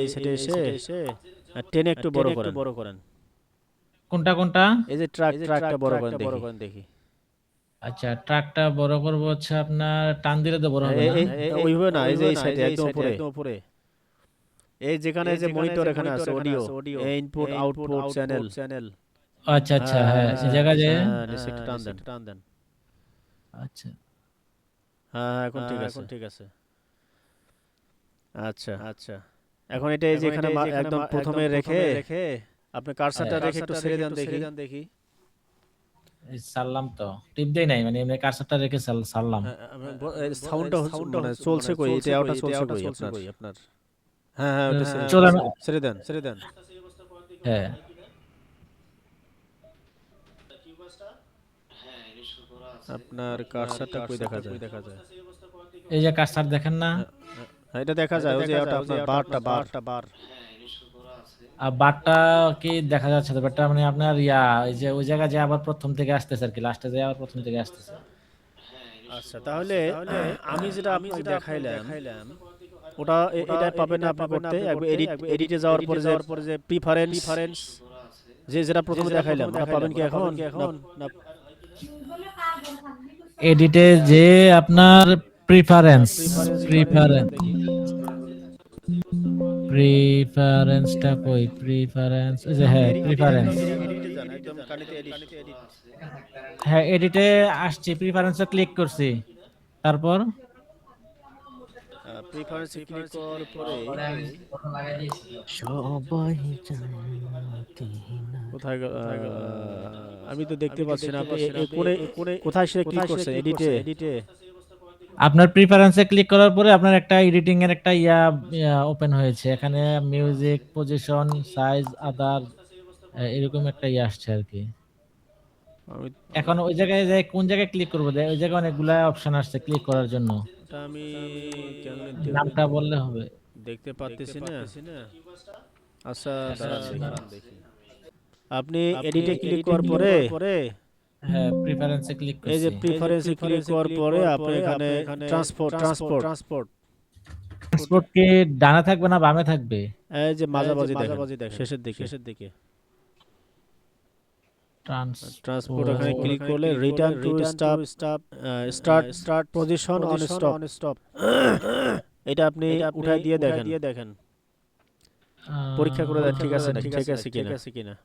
এই সাইডে এসে টেনে একটু বড় করেন। কোনটা? এই যে ট্রাকটা বড় করেন দেখি। আচ্ছা, ট্রাকটা বড় করব হচ্ছে আপনার টান দিলে তো বড় হবে না? ওইভাবে না, এই যে এই সাইডে একদম উপরে এই যেখানে যে মনিটর এখানে আছে অডিও, ইনপুট আউটপুট চ্যানেল। আচ্ছা আচ্ছা, হ্যাঁ এই জায়গায় যে নিচে একটু টান দেন। আচ্ছা হ্যাঁ, এখন ঠিক আছে। আচ্ছা। এখন এটা এই যে এখানে একদম প্রথমে রেখে আপনি কার্সারটা রেখে একটু ছেড়ে দেন দেখি। এই সারলাম তো, টিপ দেই নাই, মানে এমনি কার্সারটা রেখে সারলাম। সাউন্ডটা মানে চলছে কই, এটা আউটটা চলছে কই আপনার? হ্যাঁ, ওটা চলে ছেড়ে দেন। হ্যাঁ, আপনার কার্সারটা কই দেখা যায়? এই যে কার্সার দেখেন না? হ্যাঁ, এটা দেখা যায় ওই যে ওটা আপনার বার। আর বারটা কি দেখা যাচ্ছে তো? বারটা মানে আপনার এই যে ওই জায়গায় যে আবার প্রথম থেকে আসতেছে আর কি, লাস্টে যে আবার প্রথম থেকে আসতেছে। আচ্ছা, তাহলে আমি যেটা আপনাকে দেখাইলাম ওটা এটা পাবেন না আপনি করতে। একবার এডিটে যাওয়ার পরে যে প্রিফারেন্স যেটা প্রথমে দেখাইলাম ওটা পাবেন কি এখন? না এডিটে যে আপনার প্রিফারেন্সটা কই? প্রিফারেন্স, এই যে হ্যাঁ প্রিফারেন্স। এডিটে যান, একদম কানিতে এডিট। হ্যাঁ, এডিটে আসছি, প্রিফারেন্সে ক্লিক করছি। তারপর প্রিফারেন্সে ক্লিক করার পরে সবাই জানতে না কোথায় আমি তো দেখতে পাচ্ছি না। আপনি কোনে কোথায় সে ক্লিক করছেন? এডিটে আপনার প্রিফারেন্সে ক্লিক করার পরে আপনার একটা এডিটিং এর একটা ওপেন হয়েছে, এখানে মিউজিক, পজিশন, সাইজ, আদার, এরকম একটা আসছে আর কি। আমি এখন ওই জায়গায় যে কোন জায়গায় ক্লিক করবো, ওই জায়গায় অনেকগুলা অপশন আসছে ক্লিক করার জন্য। ওটা আমি নামটা বললে হবে? দেখতে পাচ্ছি না। আচ্ছা, দাঁড়ান দেখি। আপনি এডিটে ক্লিক করার পরে হ্যাঁ, প্রিফারেন্সে ক্লিক এই যে করছি। প্রিফারেন্সে ক্লিক করার পরে আপনি এখানে ট্রান্সপোর্ট পাসপোর্ট কি ডানে থাকবে না বামে থাকবে? এই যে মাঝামাঝি দেখেন শেষের দিকে ট্রান্সপোর্ট এখানে ক্লিক করলে return to start position on stop এটা আপনি উঠাই দিয়ে দেখেন। পরীক্ষা করে দেন ঠিক আছে কিনা।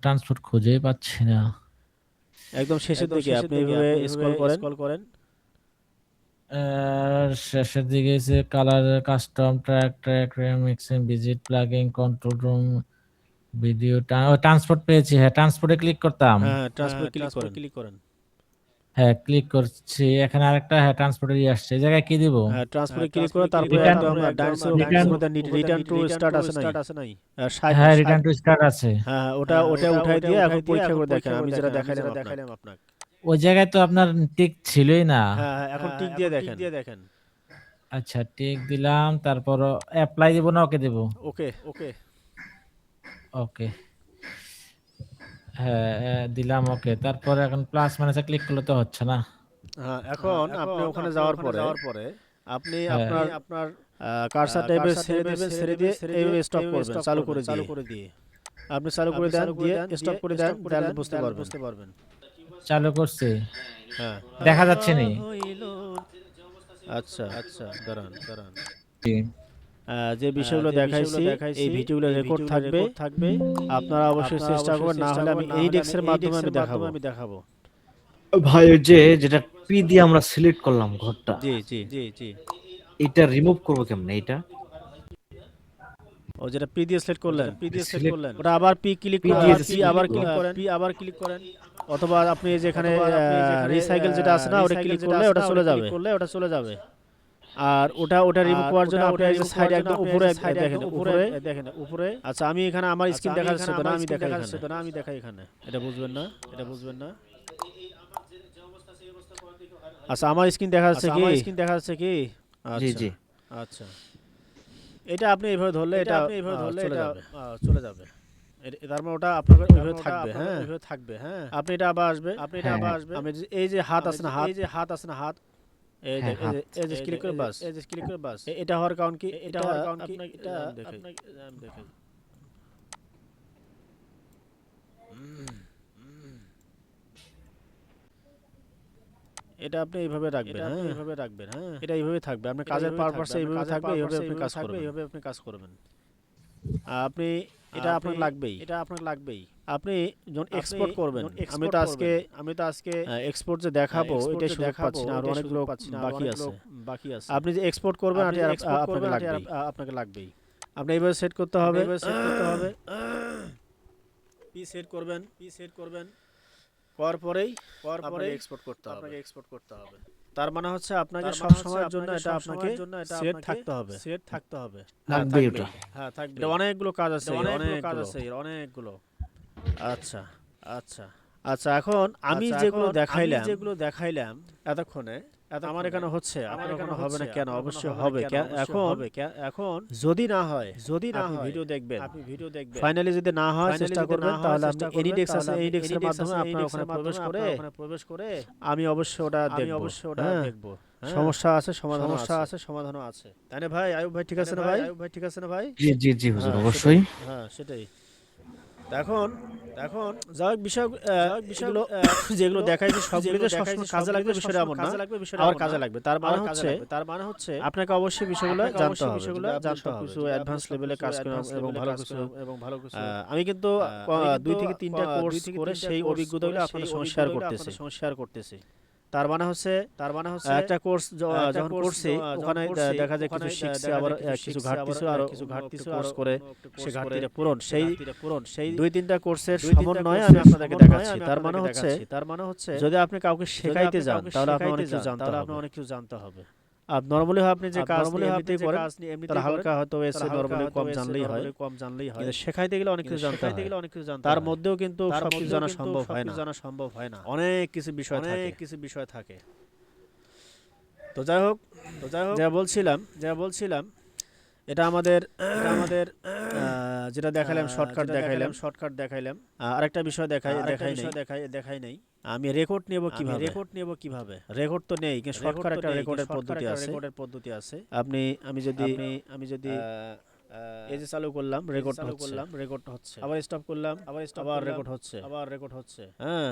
ট্রান্সপোর্ট খুঁজেই পাচ্ছি না। একদম শেষের দিকে আপনি এইভাবে স্ক্রল করেন। শেষের দিকে যে colour, custom, track mixing, visit, plugin, control room, video, transport পেয়েছি। হ্যাঁ, ট্রান্সপোর্টে ক্লিক করতাম। হ্যাঁ, ট্রান্সপোর্ট ক্লিক করেন। হ্যাঁ, ক্লিক করছি। এখানে আরেকটা হ্যাঁ ট্রান্সপোর্টের আসছে। এই জায়গায় কি দিব? হ্যাঁ, ট্রান্সপোর্টে ক্লিক করে তারপরে একদম রিটার্ন টু স্টার্ট আছে নাই? হ্যাঁ, রিটার্ন টু স্টার্ট আছে। হ্যাঁ, ওটা উঠাই দিয়ে এখন পরীক্ষা করে দেখেন। আমি যেটা দেখাইলাম আপনাকে ওই জায়গায় তো আপনার টিক ছিলই না। হ্যাঁ, এখন টিক দিয়ে দেখেন। আচ্ছা, টিক দিলাম, তারপর অ্যাপ্লাই দিব না ওকে দেব? ওকে ওকে, হ্যাঁ দিলাম ওকে। তারপর এখন প্লাস মাইনাসে ক্লিক করলে তো হচ্ছে না। হ্যাঁ, এখন আপনি ওখানে যাওয়ার পরে আপনি হ্যাঁ। আপনার কার্সারটা এভাবে ছেড়ে দেবেন, ছেড়ে দিয়ে এইভাবে স্টপ করবেন চালু করে দিয়ে আপনি চালু করে দেন, দিয়ে স্টপ করে দেন, তাহলে বুঝতে পারবেন। চালু করছি, হ্যাঁ, দেখা যাচ্ছে নি। আচ্ছা দাঁড়ান। জি। যে বিষয়গুলো দেখাইছি এই ভিডিওগুলো রেকর্ড থাকবে। আপনারা অবশ্যই চেষ্টা করবেন, না হলে আমি এডিক্সের মাধ্যমে আমি দেখাবো। ভাই ওই যে যেটা পি দিয়ে আমরা সিলেক্ট করলাম ঘরটা, জি এটা রিমুভ করবো কেমনে? এটা ও যেটা পি দিয়ে সিলেক্ট করলেন, select- ওটা আবার পি ক্লিক P দিয়ে আবার ক্লিক করেন, অথবা আপনি যেখানে রিসাইকেল যেটা আছে না ওটা ক্লিক করলে ওটা চলে যাবে। আর ওটা রিমুভ করার জন্য আপনি এই যে সাইডে একদম উপরে দেখেন উপরে। আচ্ছা, আমি এখানে আমার স্ক্রিন দেখা যাচ্ছে তো না, আমি দেখাই এখানে। এটা বুঝবেন না। আচ্ছা, আমার স্ক্রিন দেখা যাচ্ছে কি? জি আচ্ছা, এটা আপনি এইভাবে ধরলে এটা চলে যাবে। তার মানে ওটা আপনার ওইভাবে থাকবে। হ্যাঁ, আপনি এটা আবার আসবে। আমি এই যে হাত আছে না, হাত এই যে হ্যাঁ, এই যে ক্লিক করে বাস। এটা হওয়ার কারণ কি? এটা দেখাই। এটা আপনি এইভাবে রাখবেন, হ্যাঁ। এটা এইভাবে থাকবে। আপনার কাজের পারপাসে এইভাবে থাকবে, এইভাবে আপনি কাজ করবেন। আপনি এটা আপনার লাগবেই। আপনি যখন এক্সপোর্ট করবেন, আমি তো আজকে এক্সপোর্ট যে দেখাবো এটা সুযোগ পাচ্ছি না, আর অনেকগুলো বাকি আছে। আপনি যে এক্সপোর্ট করবেন আপনাকে লাগবেই। আপনি এইভাবে সেট করতে হবে। পি সেট করবেন। করার পরেই এক্সপোর্ট করতে হবে। তার মানে হচ্ছে আপনাকে সব সময়ের জন্য এটা আপনাকে সেট থাকতে হবে। লাগবে ওটা। হ্যাঁ, থাকবে। এটা অনেকগুলো কাজ আছে, অনেকগুলো। আচ্ছা, এখন আমি যেগুলো দেখাইলাম এতক্ষণে, আমার এখানে হচ্ছে, আপনার এখানে হবে না কেন? অবশ্যই হবে। এখন যদি না হয় আপনি ভিডিও দেখবেন। ফাইনালি যদি না হয় চেষ্টা করবেন, তাহলে আপনি এডিক্স আছে, এডিক্সের মাধ্যমে আপনার ওখানে প্রবেশ করে আমি অবশ্যই ওটা দেখবো। সমস্যা আছে, সমাধানও আছে। তাই না ভাই? আয়ুব ভাই ঠিক আছে না ভাই? জি হুজুর, অবশ্যই। হ্যাঁ, সেটাই। এখন বিষয়গুলো যেগুলো দেখাইছি সবগুলো যে সবসময় কাজে লাগবে বিষয়টা এমন না, আবার কাজে লাগবে। তার মানে হচ্ছে আপনাকে অবশ্যই বিষয়গুলো জানতে হবে, কিছু অ্যাডভান্স লেভেলে কাজ করা এবং ভালো কিছু। আমি কিন্তু 2 থেকে 3টা কোর্স করে সেই অভিজ্ঞতাগুলো আপনাদের সঙ্গে শেয়ার করতেছি। তার মানে হচ্ছে একটা কোর্স যখন করছি ওখানে দেখা যায় কিছু শিখছি, আবার কিছু ঘাটতিছে, আরো কিছু কোর্স করে সে ঘাটতিটা পূরণ, সেই 2-3টা কোর্সের সমন্বয়ে আমি আপনাদেরকে দেখাচ্ছি। তার মানে হচ্ছে যদি আপনি কাউকে শেখাইতে যান তাহলে আপনার অনেক কিছু জানতে হবে। আর নরমালি আপনি যে কাজ এমনিতেই করেন তাহলে হালকা হয়তো এসে নরমালি কম জানলেই হয়, কিন্তু শেখাইতে গেলে অনেক কিছু জানতে হয়। তার মধ্যেও কিন্তু সবকিছু জানা সম্ভব হয় না। অনেক কিছু বিষয় থাকে। তো যাই হোক, যা বলছিলাম এটা আমাদের যেটা দেখালাম শর্টকাট দেখাইলাম। আরেকটা বিষয় দেখাই নাই। আমি রেকর্ড নেব কিভাবে? রেকর্ড তো নেই, কিন্তু শর্টকাট একটা রেকর্ডের পদ্ধতি আছে। আমি যদি এই যে চালু করলাম, রেকর্ড হচ্ছে, আবার স্টপ করলাম, আবার রেকর্ড হচ্ছে। হ্যাঁ,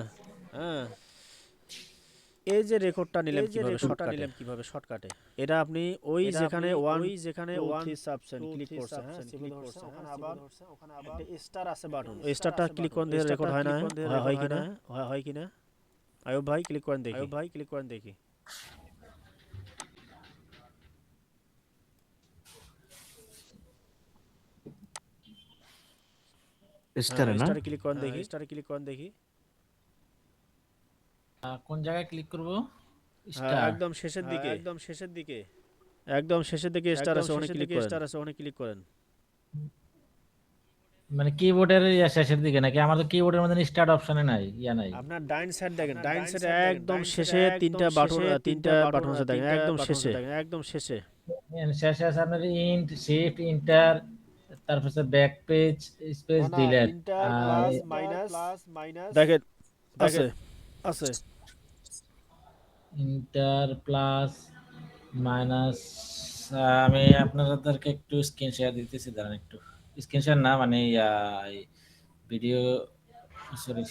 এই যে রেকর্ডটা নিলাম কিভাবে শর্টকাটে, এটা আপনি ওই যেখানে 1 2 3 সাবসেন ক্লিক করছেন, ওখানে আবার একটা স্টার আছে বাটন, ওই স্টারটা ক্লিক করেন, দিয়ে রেকর্ড হয় কিনা আয়ুব ভাই ক্লিক করেন দেখি। স্টারে না? স্টারে ক্লিক করেন দেখি। কোন জায়গায় ক্লিক করব? একদম শেষের দিকে স্টার আছে, ওখানে ক্লিক করেন। মানে কিবোর্ডের শেষের দিকে নাকি? আমাদের কিবোর্ডের মধ্যে স্টার্ট অপশনে নাই, নাই। আপনার ডাইন সাইড দেখেন, ডাইন সাইডে একদম শেষে তিনটা বাটন আছে দেখেন, একদম শেষে শেষে আছে আপনার ইন্ট, শিফট, ইন্টার, তারপর আছে back page, space, delete, minus দেখেন আছে ইন্টার প্লাস মাইনাস আচ্ছা, আমি আপনাদেরকে একটু স্ক্রিন শেয়ার দিতেছি, দাঁড়ান একটু। স্ক্রিন শেয়ার না মানে ভিডিও, সরি,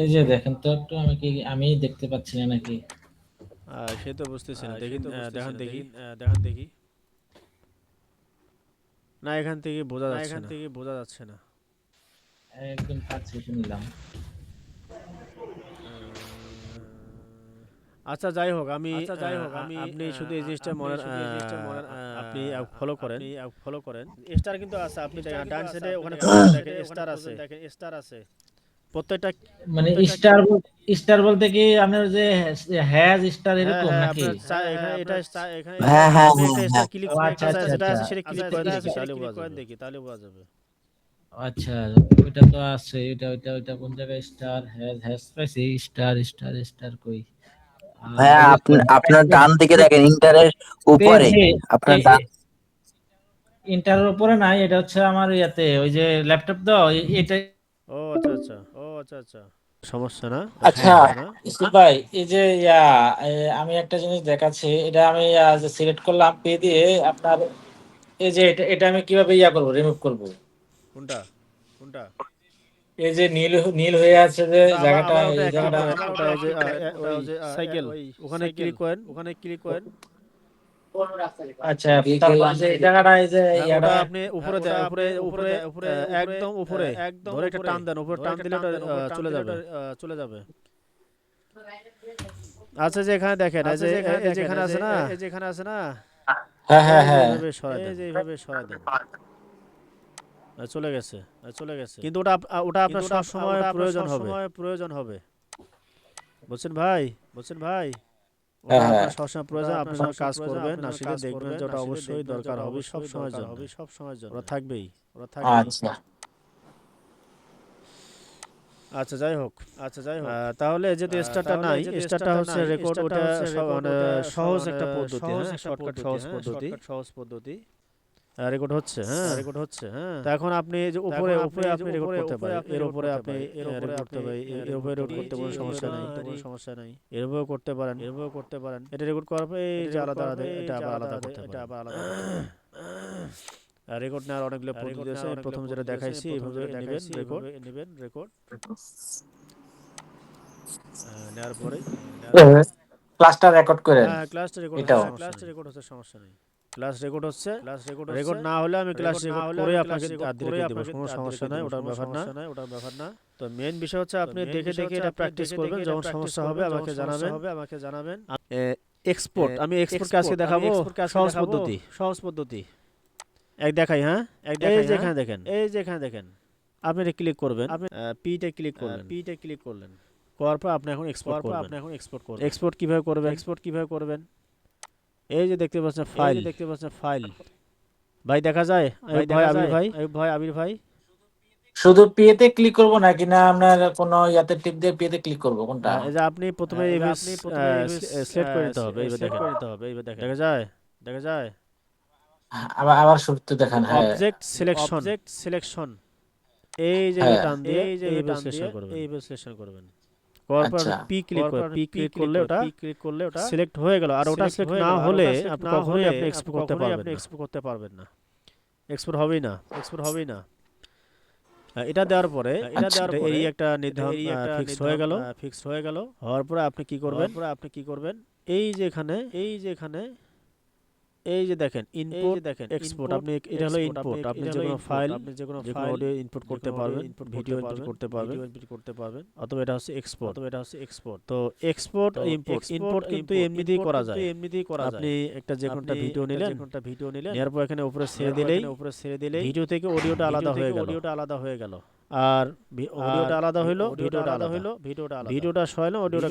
এই যে দেখেন তো একটু, আমি দেখতে পাচ্ছি না নাকি? সে তো বুঝতেছি না, দেখি দেখান দেখি, দেখান দেখি। না, এখান থেকে বোঝা যাচ্ছে না। একদম পাচ্ছি, শুনলাম। আচ্ছা যাই হোক, আমি আপনি শুধু এই জিনিসটা আপনি ফলো করেন। স্টার কিন্তু আছে, আপনি ডান সাইডে ওখানে দেখেন স্টার আছে প্রত্যেকটা। মানে স্টার বলতে কি আপনার যে হ্যাজ স্টার এরকম নাকি? আপনার এখানে এখানে হ্যাঁ, হ্যাঁ, আপনি একটা হ্যাঁ, স্টার হ্যাঁ। ক্লিক ও আচ্ছা, আচ্ছা, যেটা আছে আচ্ছা। সেটা ক্লিক করেন দেখি, তাহলে বোঝা যাবে। আচ্ছা, ওইটা তো আছে, ওইটা কোন জায়গায়? স্টার হ্যাজ পাইছি, স্টার কই? হ্যাঁ, এই যে আপনার ডান দিকে দেখেন, ইন্টারের উপরে। পেয়েছি। আপনার ডান। ইন্টারের উপরে নাই, এটা হচ্ছে আমার ইয়াতে, ওই যে ল্যাপটপ দাও এটা। ও আচ্ছা আচ্ছা, সমস্যা না। আচ্ছা, ইউসুফ ভাই, এই যে আমি একটা জিনিস দেখাচ্ছি, এটা আমি যে সিলেক্ট করলাম পে দিয়ে আপনার, এই যে এটা আমি কিভাবে করব, রিমুভ করব? কোনটা? এই যে নীল নীল হয়ে আছে যে ওটা জায়গাটা, আবার ওটা এই একই জায়গাটা। করেন, ওটা ওই যে সাইকেল, ওখানে ক্লিক করেন। আচ্ছা, তারপর যে এই জায়গাটা, এই যে ওটা আপনি উপরে উপরে একদম উপরে ধরে একটা টান দেন, উপরে টান দিলে ওটা চলে যাবে। আচ্ছা, যে এখানে দেখেন, এই যে যেখানে আছে না, হ্যাঁ, হ্যাঁ, হ্যাঁ। এইভাবে সরাই দেন। চলে গেছে। কিন্তু ওটা আপনার সব সময় প্রয়োজন হবে। বুঝছেন ভাই? ওটা হ্যাঁ, আপনার সবসময় প্রয়োজন। আপনি যখন কাজ করবেন না, সেটা দেখবেন যে ওটা অবশ্যই দরকার হবে সব সময়ের জন্য। ওরা থাকবেই। আচ্ছা। আচ্ছা যাই হোক, তাহলে যেহেতু স্টারটা নাই, স্টারটা হচ্ছে রেকর্ড, ওটা মানে সহজ একটা পদ্ধতি, শর্টকাট সহজ পদ্ধতি। রেকর্ড হচ্ছে, তা এখন আপনি যে উপরে আপনি রেকর্ড করতে পারেন, এর উপরে আপনি রেকর্ড করতে পারেন, এর উপরে রেকর্ড করতে কোনো সমস্যা নাই, এর উপরে করতে পারেন। এটা রেকর্ড করার পরে এই যে আলাদা এটা আবার আলাদা করতে পারেন। রেকর্ড নেওয়ার অনেকগুলো পদ্ধতি আছে। প্রথম যেটা দেখাইছি, এইভাবে নেবেন রেকর্ড নেওয়ার পরে ক্লাসটা রেকর্ড করেন। ক্লাসটা রেকর্ড এটাও হচ্ছে, সমস্যা নেই। ক্লাস রেকর্ড হচ্ছে, রেকর্ড না হলে আমি ক্লাস রেকর্ড করে আপনাকে দিয়ে দেব, কোনো সমস্যা নাই, ওটার ব্যাপার না। তো মেইন বিষয় হচ্ছে আপনি দেখে এটা প্র্যাকটিস করবেন, যখন সমস্যা হবে আমাকে জানাবেন। এক্সপোর্ট, আমি এক্সপোর্ট আজকে দেখাবো, সহজ পদ্ধতি। দেখাই, এই যে এখানে দেখেন, আপনি এটা ক্লিক করবেন, আপনি পিতে ক্লিক করলেন, করার পর আপনি এখন এক্সপোর্ট করবেন। এক্সপোর্ট কিভাবে করবেন? এই যে দেখতে পাচ্ছেন ফাইল, ভাই দেখা যায়? আবির ভাই, শুধু পেতে ক্লিক করব নাকি না আপনার কোন ইয়াতে টিপ দিয়ে পেতে ক্লিক করব, কোনটা? এই যে আপনি প্রথমে সিলেক্ট করে নিতে হবে, এইবার দেখেন, দেখা যায়? আবার শুরুতে দেখান। হ্যাঁ, অবজেক্ট সিলেকশন, এই যে হ্যাঁ। টান দিয়ে এই বিশ্লেষণ করবেন। করার পর আচ্ছা। পি ক্লিক করলে ওটা সিলেক্ট হয়ে গেল। আর ওটা সিলেক্ট না হলে আপনি কখনোই আপনি এক্সপোর্ট করতে পারবেন না, এক্সপোর্ট হবেই না। এটা দেওয়ার পরে এই একটা নির্ধারণ ফিক্স হয়ে গেল। হওয়ার পরে আপনি কি করবেন? এই যে এখানে এই যে দেখেন ইনপুট এক্সপোর্ট, আপনি এটা হলো ইনপুট, আপনি যে কোনো ফাইল, যে কোনো অডিও ইনপুট করতে পারবেন, ভিডিও ইনপুট করতে পারবেন, অথবা এটা হচ্ছে এক্সপোর্ট। তো এক্সপোর্ট ইম্পোর্ট কিন্তু এমনিতেই করা যায়। আপনি একটা যে কোনটা ভিডিও নিলেন, নেওয়ার পর এখানে উপরে ছেড়ে দিলেই ভিডিও থেকে অডিওটা আলাদা হয়ে গেল। আর অডিওটা আলাদা হইলো, ভিডিওটা সরাইলো, অডিওটা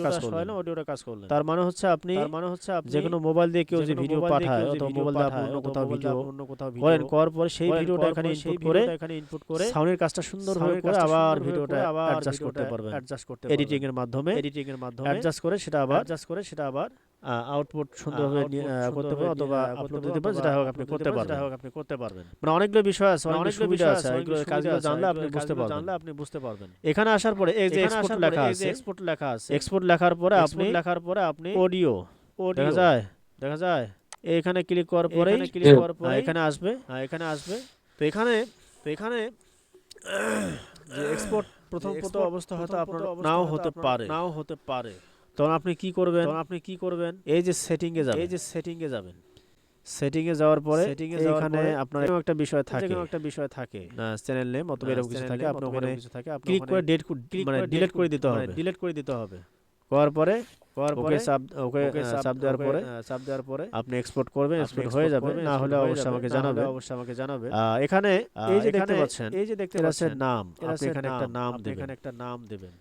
কাজ করলেন। তার মানে হচ্ছে আপনি যে কোনো মোবাইল দিয়ে কেউ যে ভিডিও পাঠায়, অথবা মোবাইল দিয়ে আপনি অন্য কোথাও ভিডিও করেন, করার পরে সেই ভিডিওটা এখানে ইনপুট করে সাউন্ডের কাজটা সুন্দরভাবে করে আবার ভিডিওটা অ্যাডজাস্ট করতে পারবেন, এডিটিং এর মাধ্যমে অ্যাডজাস্ট করে সেটা আবার আউটপুট সুন্দরভাবে করতে পারবেন, অথবা আপলোড দিতে পারবেন, যেটা হোক আপনি করতে পারবেন। মানে অনেকপলো বিষয় আছে, অনেক সুবিধা আছে, এগুলো কাজগুলো জানলে আপনি বুঝতে পারবেন। এখানে আসার পরে এই যে এক্সপোর্ট লেখা আছে, এক্সপোর্ট লেখার পরে আপনি অডিও দেখা যায়? দেখা যায় এখানে ক্লিক করার পরেই এখানে আসবে, তো এখানে যে এক্সপোর্ট প্রথম অবস্থা হয়তো আপনার নাও হতে পারে। তখন আপনি কি করবেন, এই যে সেটিং এ যাবেন, সেটিং এ যাওয়ার পরে এখানে আপনার কোনো একটা বিষয় থাকে চ্যানেল নেম অথবা এরকম কিছু থাকে, আপনি ওখানে ক্লিক করে ডিলিট করে দিতে হবে। করার পরে ওকে চাপ দেওয়ার পরে আপনি এক্সপোর্ট করবেন, এক্সপোর্ট হয়ে যাবে। না হলে অবশ্যই আমাকে জানাবে। এখানে এই যে দেখতে পাচ্ছেন এর আছে নাম, আপনি এখানে একটা নাম দেবেন।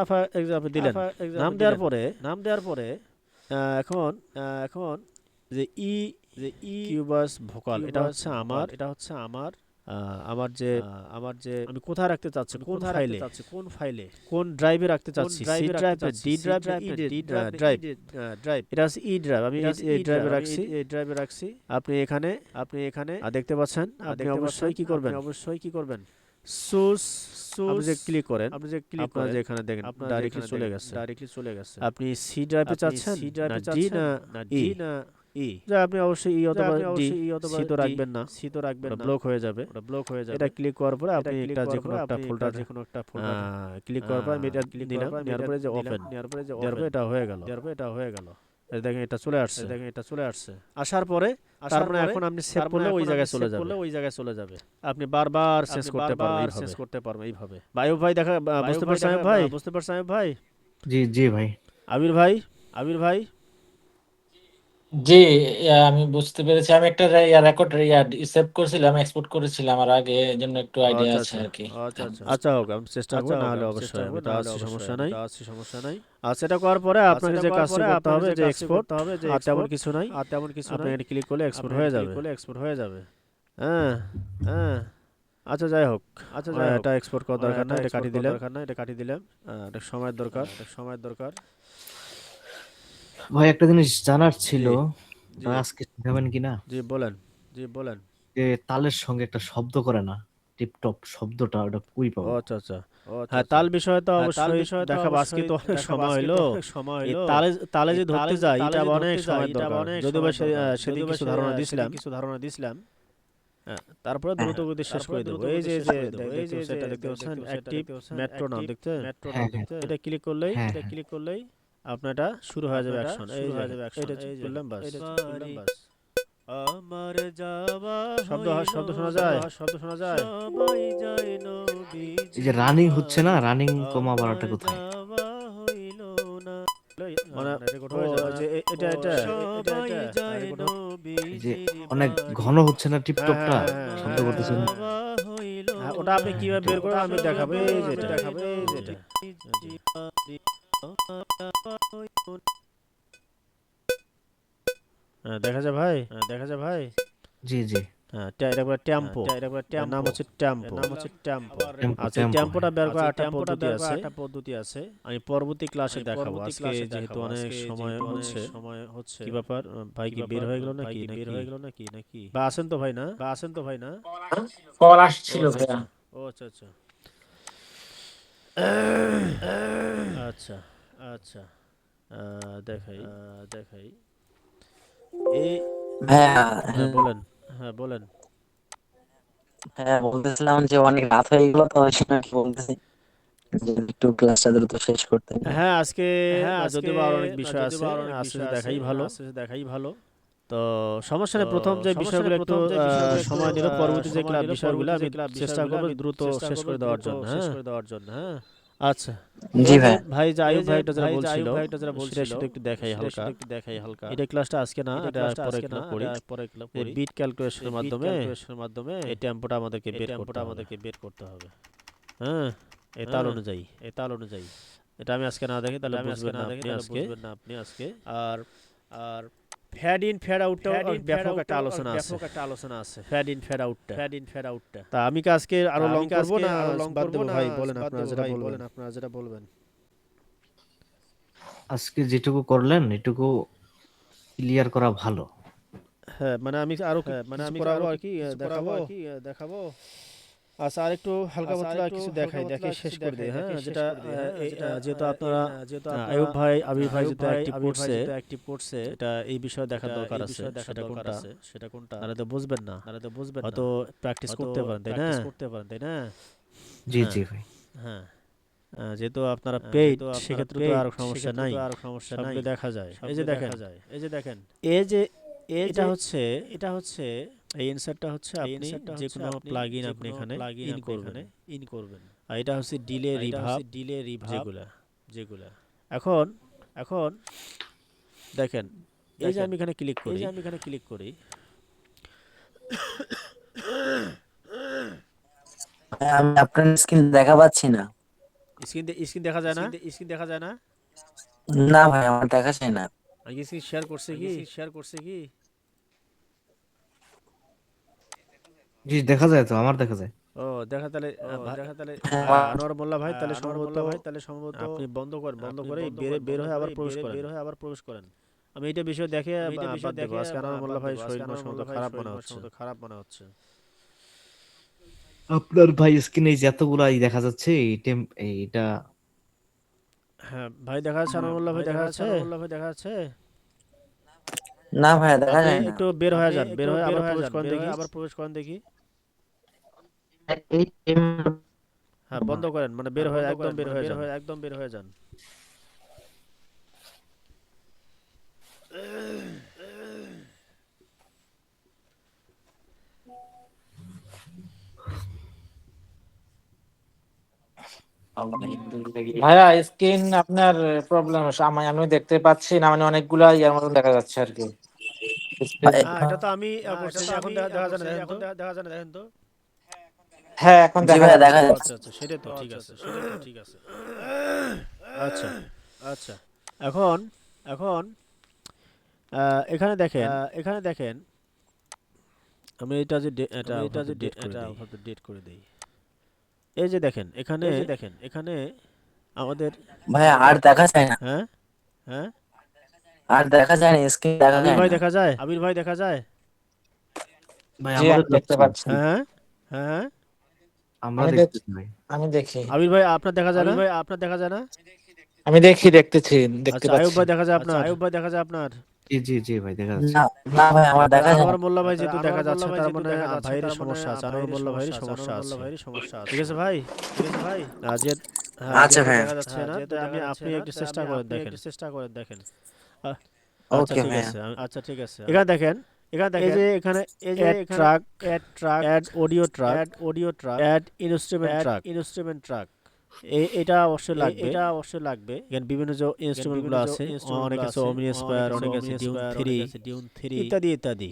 ফর এক্সাম্পল দিলেন, নাম দেওয়ার পরে এখন যে কিউবাস ভোকাল, এটা হচ্ছে আমার আমার যে আমি কোথায় রাখতে চাচ্ছি, কোন ফাইলে কোন ড্রাইভে রাখতে চাচ্ছি, C drive, D drive, drive, এটা হচ্ছে ই ড্রাইভ, আমি এই ড্রাইভে রাখছি। আপনি এখানে দেখতে পাচ্ছেন, আপনি অবশ্যই কি করবেন, সোর্স আপনি যে ক্লিক করেন, আপনারা যে এখানে দেখেন ডাইরেক্টলি চলে গেছে। আপনি সি ড্রাইভে চাচ্ছেন না ডি না ই, যা আপনি অবশ্যই ই অথবা ডি, সি তো রাখবেন না, ব্লক হয়ে যাবে। এটা ক্লিক করার পরে আপনি এটা যে কোনো একটা ফোল্ডার ক্লিক করার পরে আমি এটা দিলাম, নেওয়ার পরে যে ওপেন, দেওয়ার পরে এটা হয়ে গেল। এই দেখেন এটা চলে আসছে। আসার পরে তারপরে এখন আপনি সেভ করলে ওই জায়গায় চলে যাবে। আপনি বারবার চেঞ্জ করতে পারবেন এইভাবে। আইয়ুব ভাই বুঝতে পারছেন আইয়ুব ভাই? জি জি ভাই। আবির ভাই জি, আমি বুঝতে পেরেছি। আমি একটা রেকর্ড সেভ করছিলাম, এক্সপোর্ট করেছিলাম আর আগে, এজন্য একটু আইডিয়া আছে আর কি। আচ্ছা হোক, আমি চেষ্টা করব, না হলে অবশ্যই আমি তো আছি, সমস্যা নাই। আচ্ছা, এটা করার পরে আপনাকে যে কাজটা করতে হবে যে এক্সপোর্ট, আর তেমন কিছু নাই, আপনি এটা ক্লিক করলে এক্সপোর্ট হয়ে যাবে। হ্যাঁ আচ্ছা যাই হোক, এটা এক্সপোর্ট করার দরকার নাই, এটা কাটিয়ে দিলাম। এটা সময়ের দরকার। ভাই একটা জিনিস জানার ছিল, জি আজকে শিখাবেন কিনা, জি বলেন। যে তালের সঙ্গে একটা শব্দ করে না, টিপটপ শব্দটা, ওটা কই ও পাবো? আচ্ছা। হ্যাঁ, তাল বিষয়ে তো অবশ্যই দেখাবো। আজকে তো অনেক সময় হইলো। এই তালে যে ধরতে যাই, এটা অনেক সময় দরকার। যদিও বা সেদিন কিছু ধারণা দিছিলাম। হ্যাঁ, তারপরে হ্যাঁ দ্রুত গতি শেষ করে দেবো। এই যে সেটা দেখতে পাচ্ছেন, অ্যাক্টিভ মেট্রোনম দেখতে, হ্যাঁ হ্যাঁ এটা ক্লিক হ্যাঁ হ্যাঁ। করলেই আপনার এটা শুরু হয়ে যাবে অ্যাকশন। এই যে এটা করলাম, বাস। আমার যাওয়া শব্দ শোনা যায়। সবাই যায় এই যে নবীজির রানিং হচ্ছে না, বাড়ি, রানিং কমা আমার বাড়াটা কোথায়? যাওয়া হইল না। মানে রেকর্ড হয়ে যাবে যে এটা সবাই যায় এই যে নবীজির অনেক বাড়ি। ঘন হচ্ছে না টিপটপটা, শব্দ করতেছেন। হ্যাঁ, ওটা আপনি কিভাবে বের করবেন আমি দেখাবো। এই যে এটা হ্যাঁ, দেখা যায় ভাই। জি জি। হ্যাঁ, এটা একবার টেম্পো, নাম হচ্ছে টেম্পো। আচ্ছা, এই টেম্পোটা বের করার একটা পদ্ধতি আছে। আমি পরবর্তী ক্লাসে দেখাবো। আজকে যেহেতু অনেক সময় হচ্ছে, কি ব্যাপার ভাই, কি বের হয়ে গেল নাকি? বা আছেন তো ভাই না? কল ও আসছিল ভাইয়া। আচ্ছা। আচ্ছা দেখাই এই ভাইয়া, হ্যাঁ বলেন। হ্যাঁ বলতেছিলাম যে অনেক রাত হয়ে গেল, তো ওই জন্য আর কি বলতেছি যে একটু ক্লাসটা দ্রুত শেষ করতে। হ্যাঁ, আজকে যদিও বা আরো অনেক বিষয় আছে, আজকে দেখাই ভালো। তো সমস্যা নেই, প্রথম যে বিষয়গুলো একটু সময় নিল, পরবর্তী যে বিষয়গুলো আমি চেষ্টা করব দ্রুত শেষ করে দেওয়ার জন্য। হ্যাঁ আচ্ছা, জি যে ভাই। ভাই যে আয়ুব ভাইটা যারা বলছিল সেটা শুধু একটু দেখাই হালকা। এটা ক্লাসটা আজকে না, এটা পরে করি। এই বিট ক্যালকুলেশনের মাধ্যমে এই টেম্পোটা আমাদেরকে বের করতে হবে। হ্যাঁ, এই তাল অনুযায়ী। এটা আমি আজকে না দেখি তাহলে বুঝবেন না আপনি আজকে। আর ফ্যাড ইন ফ্যাড আউটটাও ব্যাপক একটা আলোচনা আছে। ফ্যাড ইন ফ্যাড আউটটা তা আমি কি আজকে আরো লং করব না বাদ দেব ভাই? বলেন আপনারা যেটা বলবেন। আজকে যেটুকু করলেন এটুকু ক্লিয়ার করা ভালো। হ্যাঁ, মানে আমি আরো কিছু করাবো আর কি দেখাবো। আচ্ছা আর একটু হালকা পাতলা কিছু দেখাই, দেখে শেষ করে দিই। হ্যাঁ, যেটা যেহেতু আপনারা আয়ুব ভাই আবির ভাই যেহেতু অ্যাক্টিভ করছে, এটা এই বিষয়ে দেখার দরকার আছে। সেটা কোনটা নাহলে তো বুঝবেন না, হয়তো প্র্যাকটিস করতে পারেন, তাই না? জি হ্যাঁ জি ভাই। হ্যাঁ যেহেতু আপনারা পেইড, সেক্ষেত্রে তো আর সমস্যা নাই, সবগুলো দেখা যায়। এই যে দেখেন এই যে এটা হচ্ছে এই ইনসার্টটা হচ্ছে আপনি যে কোনো প্লাগইন আপনি এখানে ইন করবেন। আর এটা হচ্ছে ডিলে রিভার্ব যেগুলা এখন দেখেন এই যে আমি এখানে ক্লিক করি ভাই, আমি আপনার স্ক্রিন দেখা পাচ্ছি না। স্ক্রিন দেখা যায় না। না ভাই, আমার দেখা যায় না। আমি কি স্ক্রিন শেয়ার করছে কি? জি দেখা যায় তো, আমার দেখা যায়। ও দেখা তাহলে হ্যাঁ, আনোয়ার মোল্লা ভাই তাহলে সম্ভবত আপনি বন্ধ করে বের হয়ে আবার প্রবেশ করেন। আমি এটা বিষয় দেখে বাদ দেবো। আজকে আনোয়ার মোল্লা ভাই শরীর সম্ভবত খারাপ মনে হচ্ছে। আপনার ভাই স্ক্রিনে যে এতগুলা দেখা যাচ্ছে, এইটা হ্যাঁ ভাই দেখা যাচ্ছে, আনোয়ার মোল্লা ভাই দেখা যাচ্ছে। না ভাই, দেখা আপনি যায় না। একটু বের হয়ে যান, বের হয়ে আবার প্রবেশ করেন দেখি। এই হ্যাঁ বন্ধ করেন, মানে বের হয়ে একদম বের হয়ে যান। ভাইয়া স্ক্রিন আপনার প্রবলেম আমিও দেখতে পাচ্ছি না, মানে অনেকগুলা ইয়ার মতন দেখা যাচ্ছে আর কি। ভাই, এটা তো আমি করছি, এখন দেখা যায় না, দেখেন তো। হ্যাঁ, এখন জি দেখা ভাই, যাচ্ছে। দেখা যাচ্ছে। আচ্ছা সেটাই তো ঠিক আছে। আচ্ছা এখন এখানে দেখেন আমি এটা ডেট করে দেই। এই যে দেখেন এখানে আমাদের ভাই, আর দেখা যায় না। হ্যাঁ আর দেখা যায় না, স্ক্রিন দেখা আবির যায় ভাই না। দেখা যায়। ভাই জি, আমাদের আমি দেখতে পাচ্ছি। হ্যাঁ আমরা আমি দেখতেছি দেখছি ভাই। আমি দেখি আবির ভাই আপনার দেখা যায় না? আমি দেখতে আচ্ছা আয়ুব পাচ্ছি। ভাই দেখা যায় আপনার? জি জি জি ভাই দেখা যাচ্ছে। না, না ভাই, আমার তাহলে দেখা যায় আনোয়ার না। মোল্লা ভাই যেহেতু দেখা যাচ্ছে, তার মানে ভাইয়ের সমস্যা আছে, আনোয়ার মোল্লা ভাইয়ের সমস্যা আছে। ঠিক আছে ভাই। যে আচ্ছা যেহেতু ভাই। দেখা যাচ্ছে না, তাই আপনি একটু চেষ্টা করে দেখেন। আহ, আচ্ছা ওকে ঠিক ভাইয়া। আছে ঠিক আছে। এখানে দেখেন এই যে এখানে add track, add audio add instrument track, এটা অবশ্যই লাগবে। এখানে বিভিন্ন যে ইনস্ট্রুমেন্ট গুলো আছে, অনেক আছে ওমনি স্কয়ার, অনেক আছে ডিউন 3 ইত্যাদি।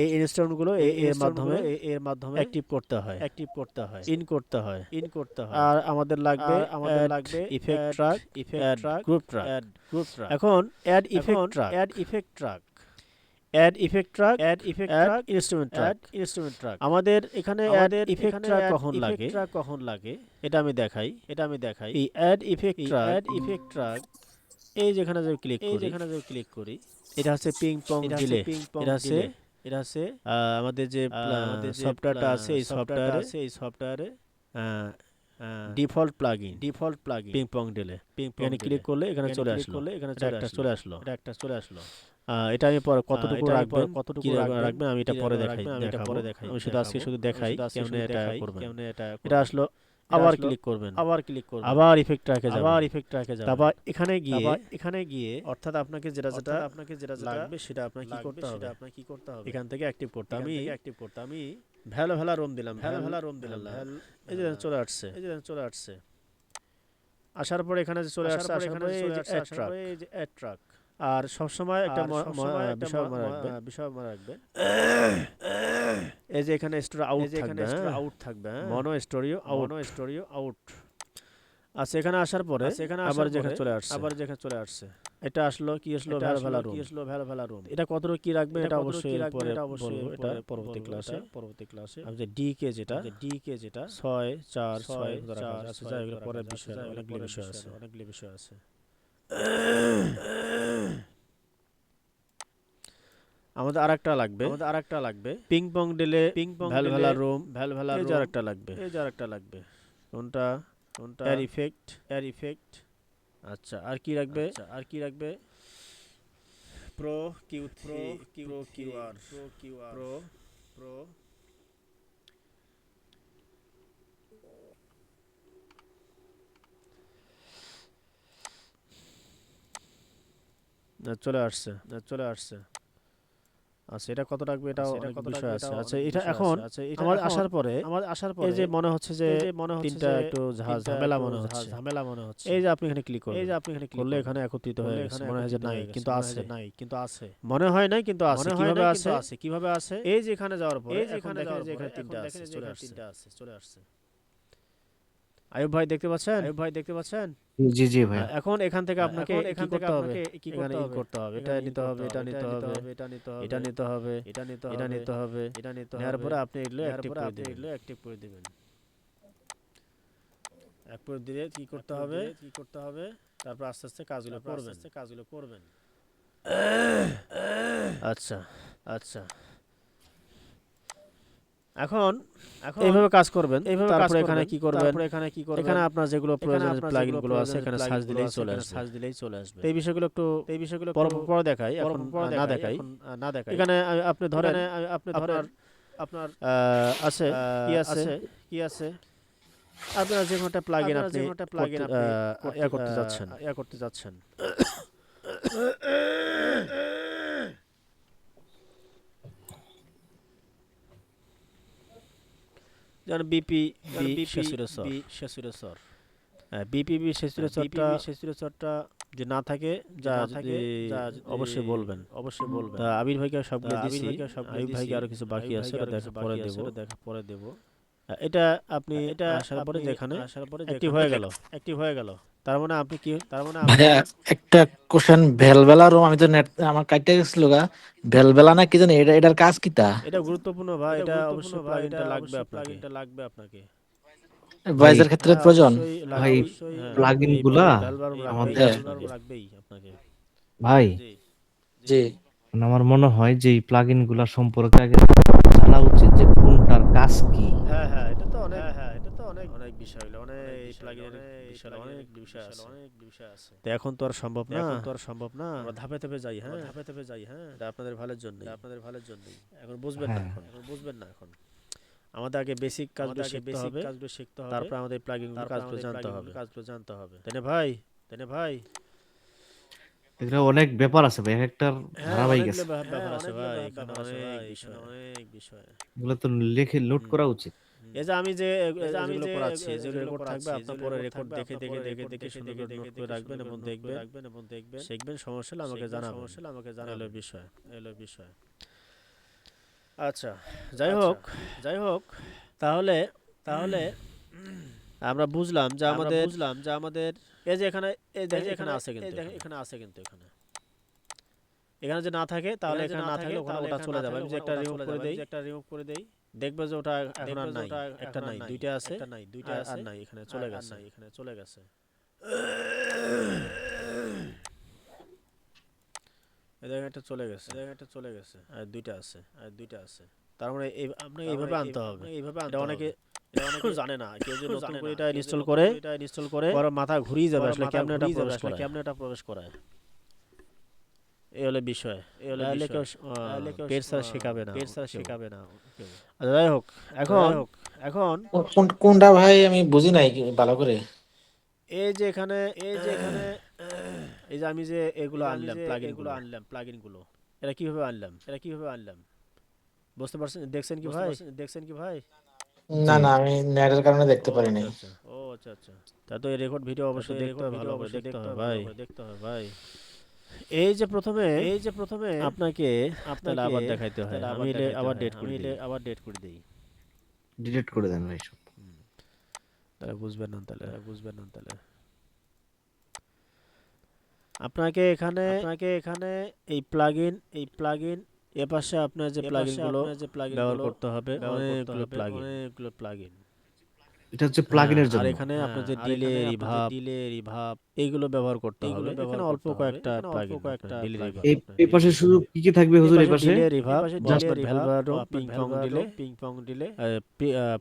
এই ইনস্ট্রুমেন্ট গুলো এর মাধ্যমে অ্যাক্টিভ করতে হয়, ইন করতে হয়। আর আমাদের লাগবে effect track, add group track. এখন add effect track, add instrument track. আমাদের এখানে অ্যাড ইফেক্ট ট্রাক কখন লাগে এটা আমি দেখাই। এই অ্যাড ইফেক্ট ট্রাক এই যেখানে যে ক্লিক করি, এটা হচ্ছে পিং পং ডিলে। এটা হচ্ছে আমাদের যে সফটওয়্যারটা আছে, এই সফটওয়্যারে default plugin ping pong delay. এখানে ক্লিক করলে এখানে চলে আসলো। এটা আমি পরে কতটুকু রাখবেন, কি রাখবেন আমি এটা পরে দেখাবো। আমি শুধু আজকে দেখাই কেমনে এটা করবেন। এটা আসলো, আবার ক্লিক করবেন, আবার ইফেক্ট ট্র্যাকে যাবেন। তারপর এখানে গিয়ে অর্থাৎ আপনাকে যেটা লাগবে সেটা আপনাকে কি করতে হবে, এখান থেকে অ্যাক্টিভ করতে। আমি ভ্যালা রোম দিলাম, এই যে চলে আসছে। আসার পরে এখানে যে চলে আসছে, আসার পরে এই যে অ্যাড ট্রাক। আর সবসময় একটা বিষয় মনে রাখবেন, এই যে এখানে স্টোরি আউট থাকবে, মনো স্টোরিও আউট। আচ্ছা এখানে আসার পরে আবার যেখানে চলে আসছে, এটা আসলো কি আসলো ভ্যালা রুম। এটা কতটুকু কি রাখবেন এটা অবশ্যই পরে বলবো, এটা পরবর্তী ক্লাসে। আমি যে ডি কে যেটা 6 4 6 আছে, যাই এগুলো পরের বিষয়, অনেকগুলো বিষয় আছে। আমাদের আরেকটা লাগবে পিং পং ডেলে ভ্যালভ্যালা রুম এই যে আরেকটা লাগবে কোনটা এয়ার ইফেক্ট আচ্ছা আর কি রাখবে প্রো কিউআর প্রো চলে আসছে আচ্ছা এটা কত রাখবে এটাও অনেক বিষয় আছে আচ্ছা এটা এখন আমার আসার পরে এই যে মনে হচ্ছে যে তিনটা একটু ঝামেলা মনে হচ্ছে এই যে আপনি এখানে ক্লিক করলে এখানে একত্রিত হয়ে গেছে মনে হয় যে নাই কিন্তু আছে মনে হয় নাই কিন্তু আছে কিভাবে আছে এই যে এখানে যাওয়ার পরে এখানে তিনটা আছে চলে আসছে আয়ুব ভাই দেখতে পাচ্ছেন জি জি ভাই। এখন এখান থেকে আপনাকে কি করতে হবে এটা নিতে হবে এটা নিতে হবে নেওয়ার পরে আপনি এগুলো অ্যাক্টিভ করে দিবেন অ্যাক্টিভ দিলে কি করতে হবে তারপর আস্তে আস্তে কাজগুলো করবেন আচ্ছা এখন এইভাবে কাজ করবেন তারপরে এখানে কি করবেন এখানে আপনার যেগুলো প্রয়োজনীয় প্লাগইন গুলো আছে এখানে সার্চ দিলেই চলে আসবে এই বিষয়গুলো পরে দেখাই এখন না দেখাই এখানে আপনি ধরেন আপনার আছে কি আছে আপনার যে কোনটা প্লাগইন আপনি করতে যাচ্ছেন যেমন বিপিবি শেষুরেশ্বর বিপিবি শেষুরেশ্বরটা যে না থাকে যা অবশ্যই বলবেন তা আবির ভাইকে সবগুলো দিছি আবির ভাইকে আরো কিছু বাকি আছে এটা দেখা পরে দেব এটা আপনি আসার পরে যেখানে অ্যাক্টিভ হয়ে গেল তার মানে আপনি ভাইয়া একটা কোশ্চেন ভেলবেলা রুম আমি তো নেট আমার কাটতে গেছিল গা ভেলবেলা না কি জানি এটার কাজ কিতা এটা গুরুত্বপূর্ণ ভাই এটা অবশ্যই প্লাগইনটা লাগবে আপনাকে ভয়েসের ক্ষেত্রে প্রয়োজন ভাই প্লাগইন গুলা আমাদের লাগবেই আপনাকে ভাই জি মানে আমার মনে হয় যে এই প্লাগইন গুলা সম্পর্কে আগে জানা উচিত যে কোনটার কাজ কি। হ্যাঁ এটা তো অনেক বিষয় হলো অনেক প্লাগইনের বিষয় আছে তো এখন তো আর সম্ভব না আমরা ধাপে যাই হ্যাঁ এটা আপনাদের ভালোর জন্য এখন বুঝবেন না এখন আমাদের আগে বেসিক কাজগুলো শিখতে হবে তারপর আমাদের প্লাগইন কাজগুলো জানতে হবে তাই না ভাই এগুলো অনেক ব্যাপার আছে ভাই, একটার ধারাবাহিক আছে, ব্যাপার আছে ভাই এখানে অনেক বিষয় এগুলো তো লিখে নোট করা উচিত। এই যে আমি যেগুলো করাচ্ছি যেগুলো রেকর্ড থাকবে আপনার পরে রেকর্ড দেখে সুন্দর করে নোট করে রাখবেন এবং দেখবেন শিখবেন সমস্যা হলে আমাকে জানাবেন এলো বিষয় আচ্ছা যাই হোক তাহলে আমরা বুঝলাম যে আমাদের এই যে এখানে আছে কিন্তু এখানে যে না থাকে তাহলে এখানে না থাকলে ওটা চলে যাবে আমি যে একটা রিমুভ করে দেই দেখবে যে ওটা এখন আর নাই একটা নাই দুইটা আছে আর নাই এখানে চলে গেছে এই একটা চলে গেছে আর দুইটা আছে তার মানে আপনি এইভাবে আনতে হবে এটা অনেকে জানে না কেউ যে নতুন করে এটা ইনস্টল করে পরে মাথা ঘুরিয়ে যাবে আসলে কেমনে এটা প্রবেশ করায় এই হলো বিষয় পেট স্যার শেখাবে না আচ্ছা যাই হোক এখন কোনটা ভাই আমি বুঝি নাই ভালো করে এই যে এখানে এই যে আমি যে এগুলো আনলাম প্লাগইন গুলো এটা কিভাবে আনলাম বুঝতে পারছেন দেখছেন কি ভাই না আমি নেটের কারণে দেখতে পারি নাই। আচ্ছা তা তো এই রেকর্ড ভিডিও অবশ্যই দেখতে হবে ভালো করে দেখতে হবে ভাই এই যে প্রথমে আপনাকে আবার দেখাইতে হয় আমি আবার ডেট করে দেই ডিলিট করে দেন ভাই সব, তাহলে বুঝবেন না তাহলে আপনাকে এখানে এই প্লাগইন এপাশে আপনার যে প্লাগইনগুলো ব্যবহার করতে হবে অনেকগুলো প্লাগইন এটা হচ্ছে প্লাগইনের আর জন্য। এখানে আপনার যে ডিলে, রিভার্ব এইগুলো ব্যবহার করতে হবে। এখানে অল্প কয়েকটা প্লাগইন আপনার ডিলে, রিভার্ব এই পাশে শুধু কি কি থাকবে এই হুজুর? এই পাশে পাশে ডিলে, রিভার্ব, জাস্ট ভেলভাডো, পিং পং ডিলে,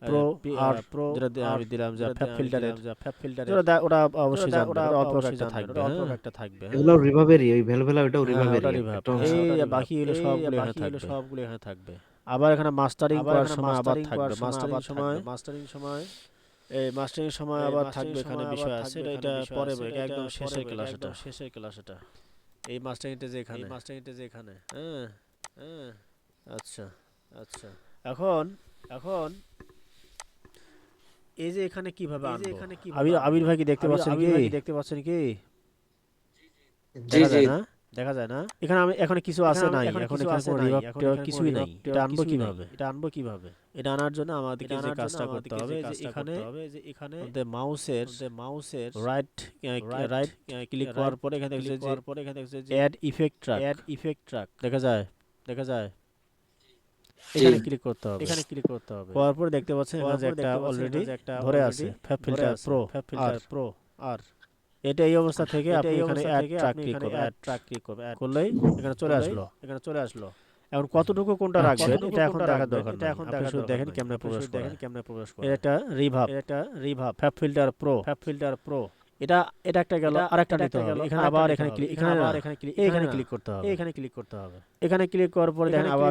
প্রো আর যেটা আমি দিলাম যে ফ্যাব ফিল্টারের, ওটা অবশ্যই জানবেন, ওটা অল্প একটা থাকবে, হ্যাঁ? এগুলো রিভাবেরই, ওই ভেলভেলা ওটাও হ্যাঁ, রিভাবেরই ওটা রিভার্ব। একটা অংশ। এই বাকিগুলো সবগুলো এখানে থাকবে। আবার এখানে মাস্টারিং করার সময় আবার থাকবে। মাস্টারিং সময় আবার থাকবে, এখানে বিষয় আছে। এটা পরে এটা একদম শেষের ক্লাস এটা। এই মাস্টারিংটা যে এখানে, হ্যাঁ, আচ্ছা। এখন এই যে এখানে কিভাবে আনবো? আবির ভাই কি দেখতে পাচ্ছেন কি? জি জি দেখা যায় না? এখানে এখানে কিছু আছে নাই? এখন এখানে কোনো রিভার্ব কিছুই নাই। এটা আনবো কিভাবে? এটা আনার জন্য আমাদেরকে যে কাজটা করতে হবে যে এখানে আমাদের মাউসের রাইট ক্লিক করার পরে এখানে দেখছে যে অ্যাড ইফেক্ট ট্র্যাক দেখা যায়। এখানে ক্লিক করতে হবে। করার পরে দেখতে পাচ্ছেন এখানে যে একটা অলরেডি ধরে আছে ফ্যাব ফিল্টার প্রো আর এটা এই অবস্থা থেকে আপনি এখানে অ্যাড ট্র্যাক ক্লিক করবেন। করলেই এখানে চলে আসলো। এখন কতটুকু কোনটা রাখবেন এটা এখন দেখার দরকার নেই। আপনি শুধু দেখেন কেমনে প্রবেশ করে। এটা রিভার্ব ফ্যাব ফিল্টার প্রো এটা একটা গেল। আরেকটা নিতে হবে। এখানে আবার এখানে ক্লিক করতে হবে। এখানে ক্লিক করার পরে দেখেন আবার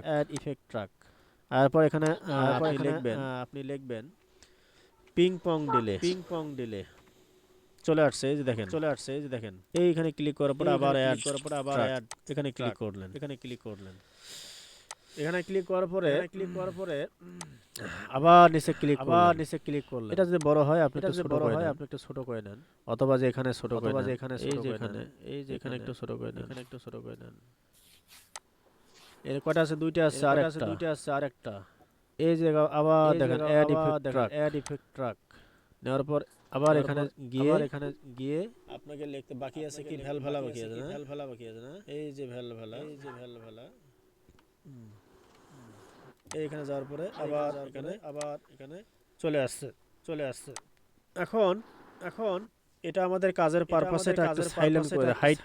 অ্যাড ইফেক্ট ট্র্যাক। তারপর এখানে আপনি লিখবেন পিং পং ডিলে। চলে আসছে এই যে দেখেন। এইখানে ক্লিক করার পর আবার অ্যাড এখানে ক্লিক করলেন। এখানে ক্লিক করার পরে আবার নিচে ক্লিক করলেন। এটা যদি বড় হয় আপনি একটু ছোট করে নেন। অথবা যে এখানে ছোট করে নেন। এই যে এখানে একটু ছোট করে নেন। এর কয়টা আছে? দুইটা আছে আরেকটা। এই যে আবার দেখেন অ্যাড ইফেক্ট ট্র্যাক নেওয়ার পর আবার এখানে গিয়ে আপনাকে লিখতে বাকি আছে কি ভ্যালভেলা বাকি আছে না? এই যে ভ্যালভেলা এইখানে যাওয়ার পরে আবার এখানে চলে আসছে। এখন এটা আমাদের কাজের পারপাসে এটা একটু সাইলেন্ট করে হাইড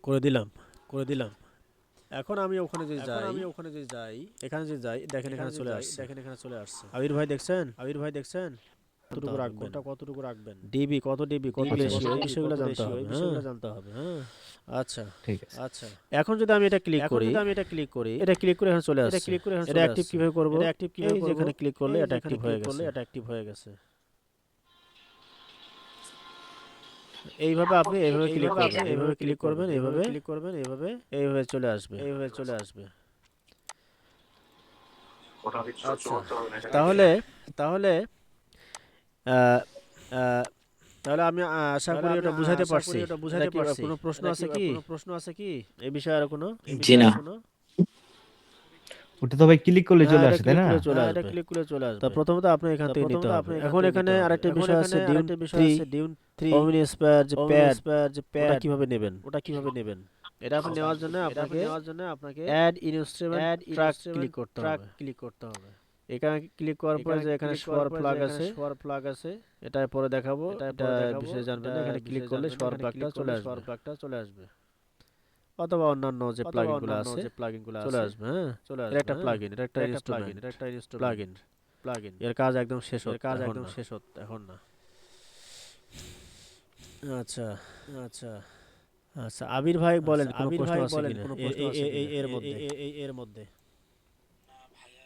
করে দিলাম। এখন আমি ওখানে যে যাই এখানে দেখেন এখানে চলে আসছে। আবির ভাই দেখছেন? কতটুকু রাখবেন? ডিবি কত বেশি এই বিষয়গুলো জানতে হবে, হ্যাঁ? আচ্ছা। ঠিক আছে। এখন যদি আমি এটা ক্লিক করি এটা ক্লিক করে এখানে চলে আসছে। এটা অ্যাক্টিভ কিভাবে করব? এই যে এখানে ক্লিক করলে এটা অ্যাক্টিভ হয়ে গেছে। এইভাবে আপনি এইভাবে ক্লিক করবেন এইভাবে চলে আসবে। আচ্ছা, তাহলে আহ, আহ, তাহলে আমি আশা করি ওটা বুঝাইতে পারছি। কোনো প্রশ্ন আছে কি এই বিষয়ে? আর কোনো জি না ওটা তো ভাই ক্লিক করলে চলে আসে, তাই না? ক্লিক করে চলে আসবে। তা প্রথমত আপনি এখান থেকে নিতে হবে। এখন এখানে আরেকটা বিষয় আছে ডিউন 3 ওমিনি স্পেয়ার যে প্যাড কিভাবে নেবেন? এটা আপনি নেওয়ার জন্য আপনাকে অ্যাড ইনস্ট্রুমেন্ট ট্র্যাক ক্লিক করতে হবে। এখানে ক্লিক করার পরে যে এখানে শোয়ার প্লাগ আছে এটা পরে দেখাবো। এটা বিষয়ে জানবেন না। এখানে ক্লিক করলে শোয়ার প্লাগটা চলে আসবে। অথবা অন্যান্য যে প্লাগইনগুলো আছে চলে আসবে, হ্যাঁ? এটা একটা প্লাগইন, এটা একটা ইনস্ট্রুমেন্ট প্লাগইন। এর কাজ একদম শেষ এখন না। আচ্ছা। আবির ভাই বলেন কোনো প্রশ্ন আছে কিনা এর মধ্যে?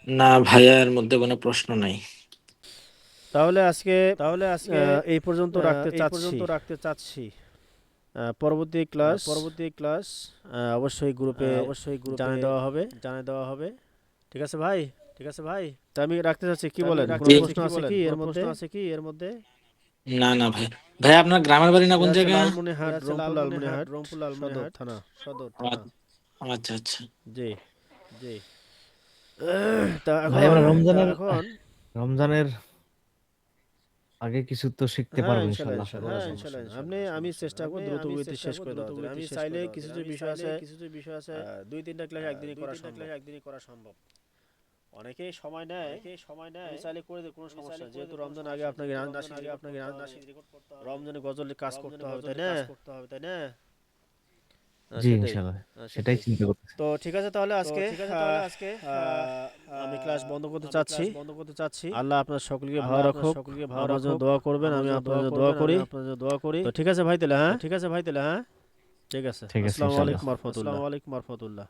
না ভাইয়া, এর মধ্যে কোনো প্রশ্ন নাই। তাহলে আজকে এই পর্যন্ত রাখতে চাচ্ছি। পরবর্তী ক্লাস অবশ্যই গ্রুপে জানিয়ে দেওয়া হবে। ঠিক আছে ভাই? তা আমি রাখতে চাচ্ছি, কি বলেন? কোনো প্রশ্ন আছে কি এর মধ্যে? না ভাই, ভাই আপনার গ্রামের বাড়ি না কোন জায়গা? লালমনিরহাট, রংপুর লালমনিরহাট সদর থানা। আচ্ছা আচ্ছা। জি। তা ভাই আমরা এখন রমজানের আগে কিছু তো শিখতে পারবো ইনশাআল্লাহ। আমি চেষ্টা করব দ্রুত গতিতে শেষ করে দেওয়ার জন্য। আমি চাইলে কিছু বিষয় আছে 2-3টা ক্লাস একদিনই করা সম্ভব। অনেকেই সময় নেয়, আমি চাইলে করে দিই, কোনো সমস্যা নেই। যেহেতু রমজান আগে আপনাকে নাশিদ রেকর্ড করতে হবে, রমজানে গজলের কাজ করতে হবে, তাই না? জি সেটাই। ইনশাআল্লাহ সেটাই সেটাই। চিন্তা করতেছি। তো ঠিক আছে তাহলে আজকে আমি ক্লাস বন্ধ করতে চাচ্ছি। আল্লাহ আপনার সকলকে ভালো রাখুক, আমার জন্য দোয়া করবেন, আমি আপনার জন্য দোয়া করি। তো ঠিক আছে ভাই তাহলে, হ্যাঁ? ঠিক আছে। ঠিক আছে আসসালামু ইনশাআল্লাহ। আলাইকুম ওয়া রাহমাতুল্লাহ।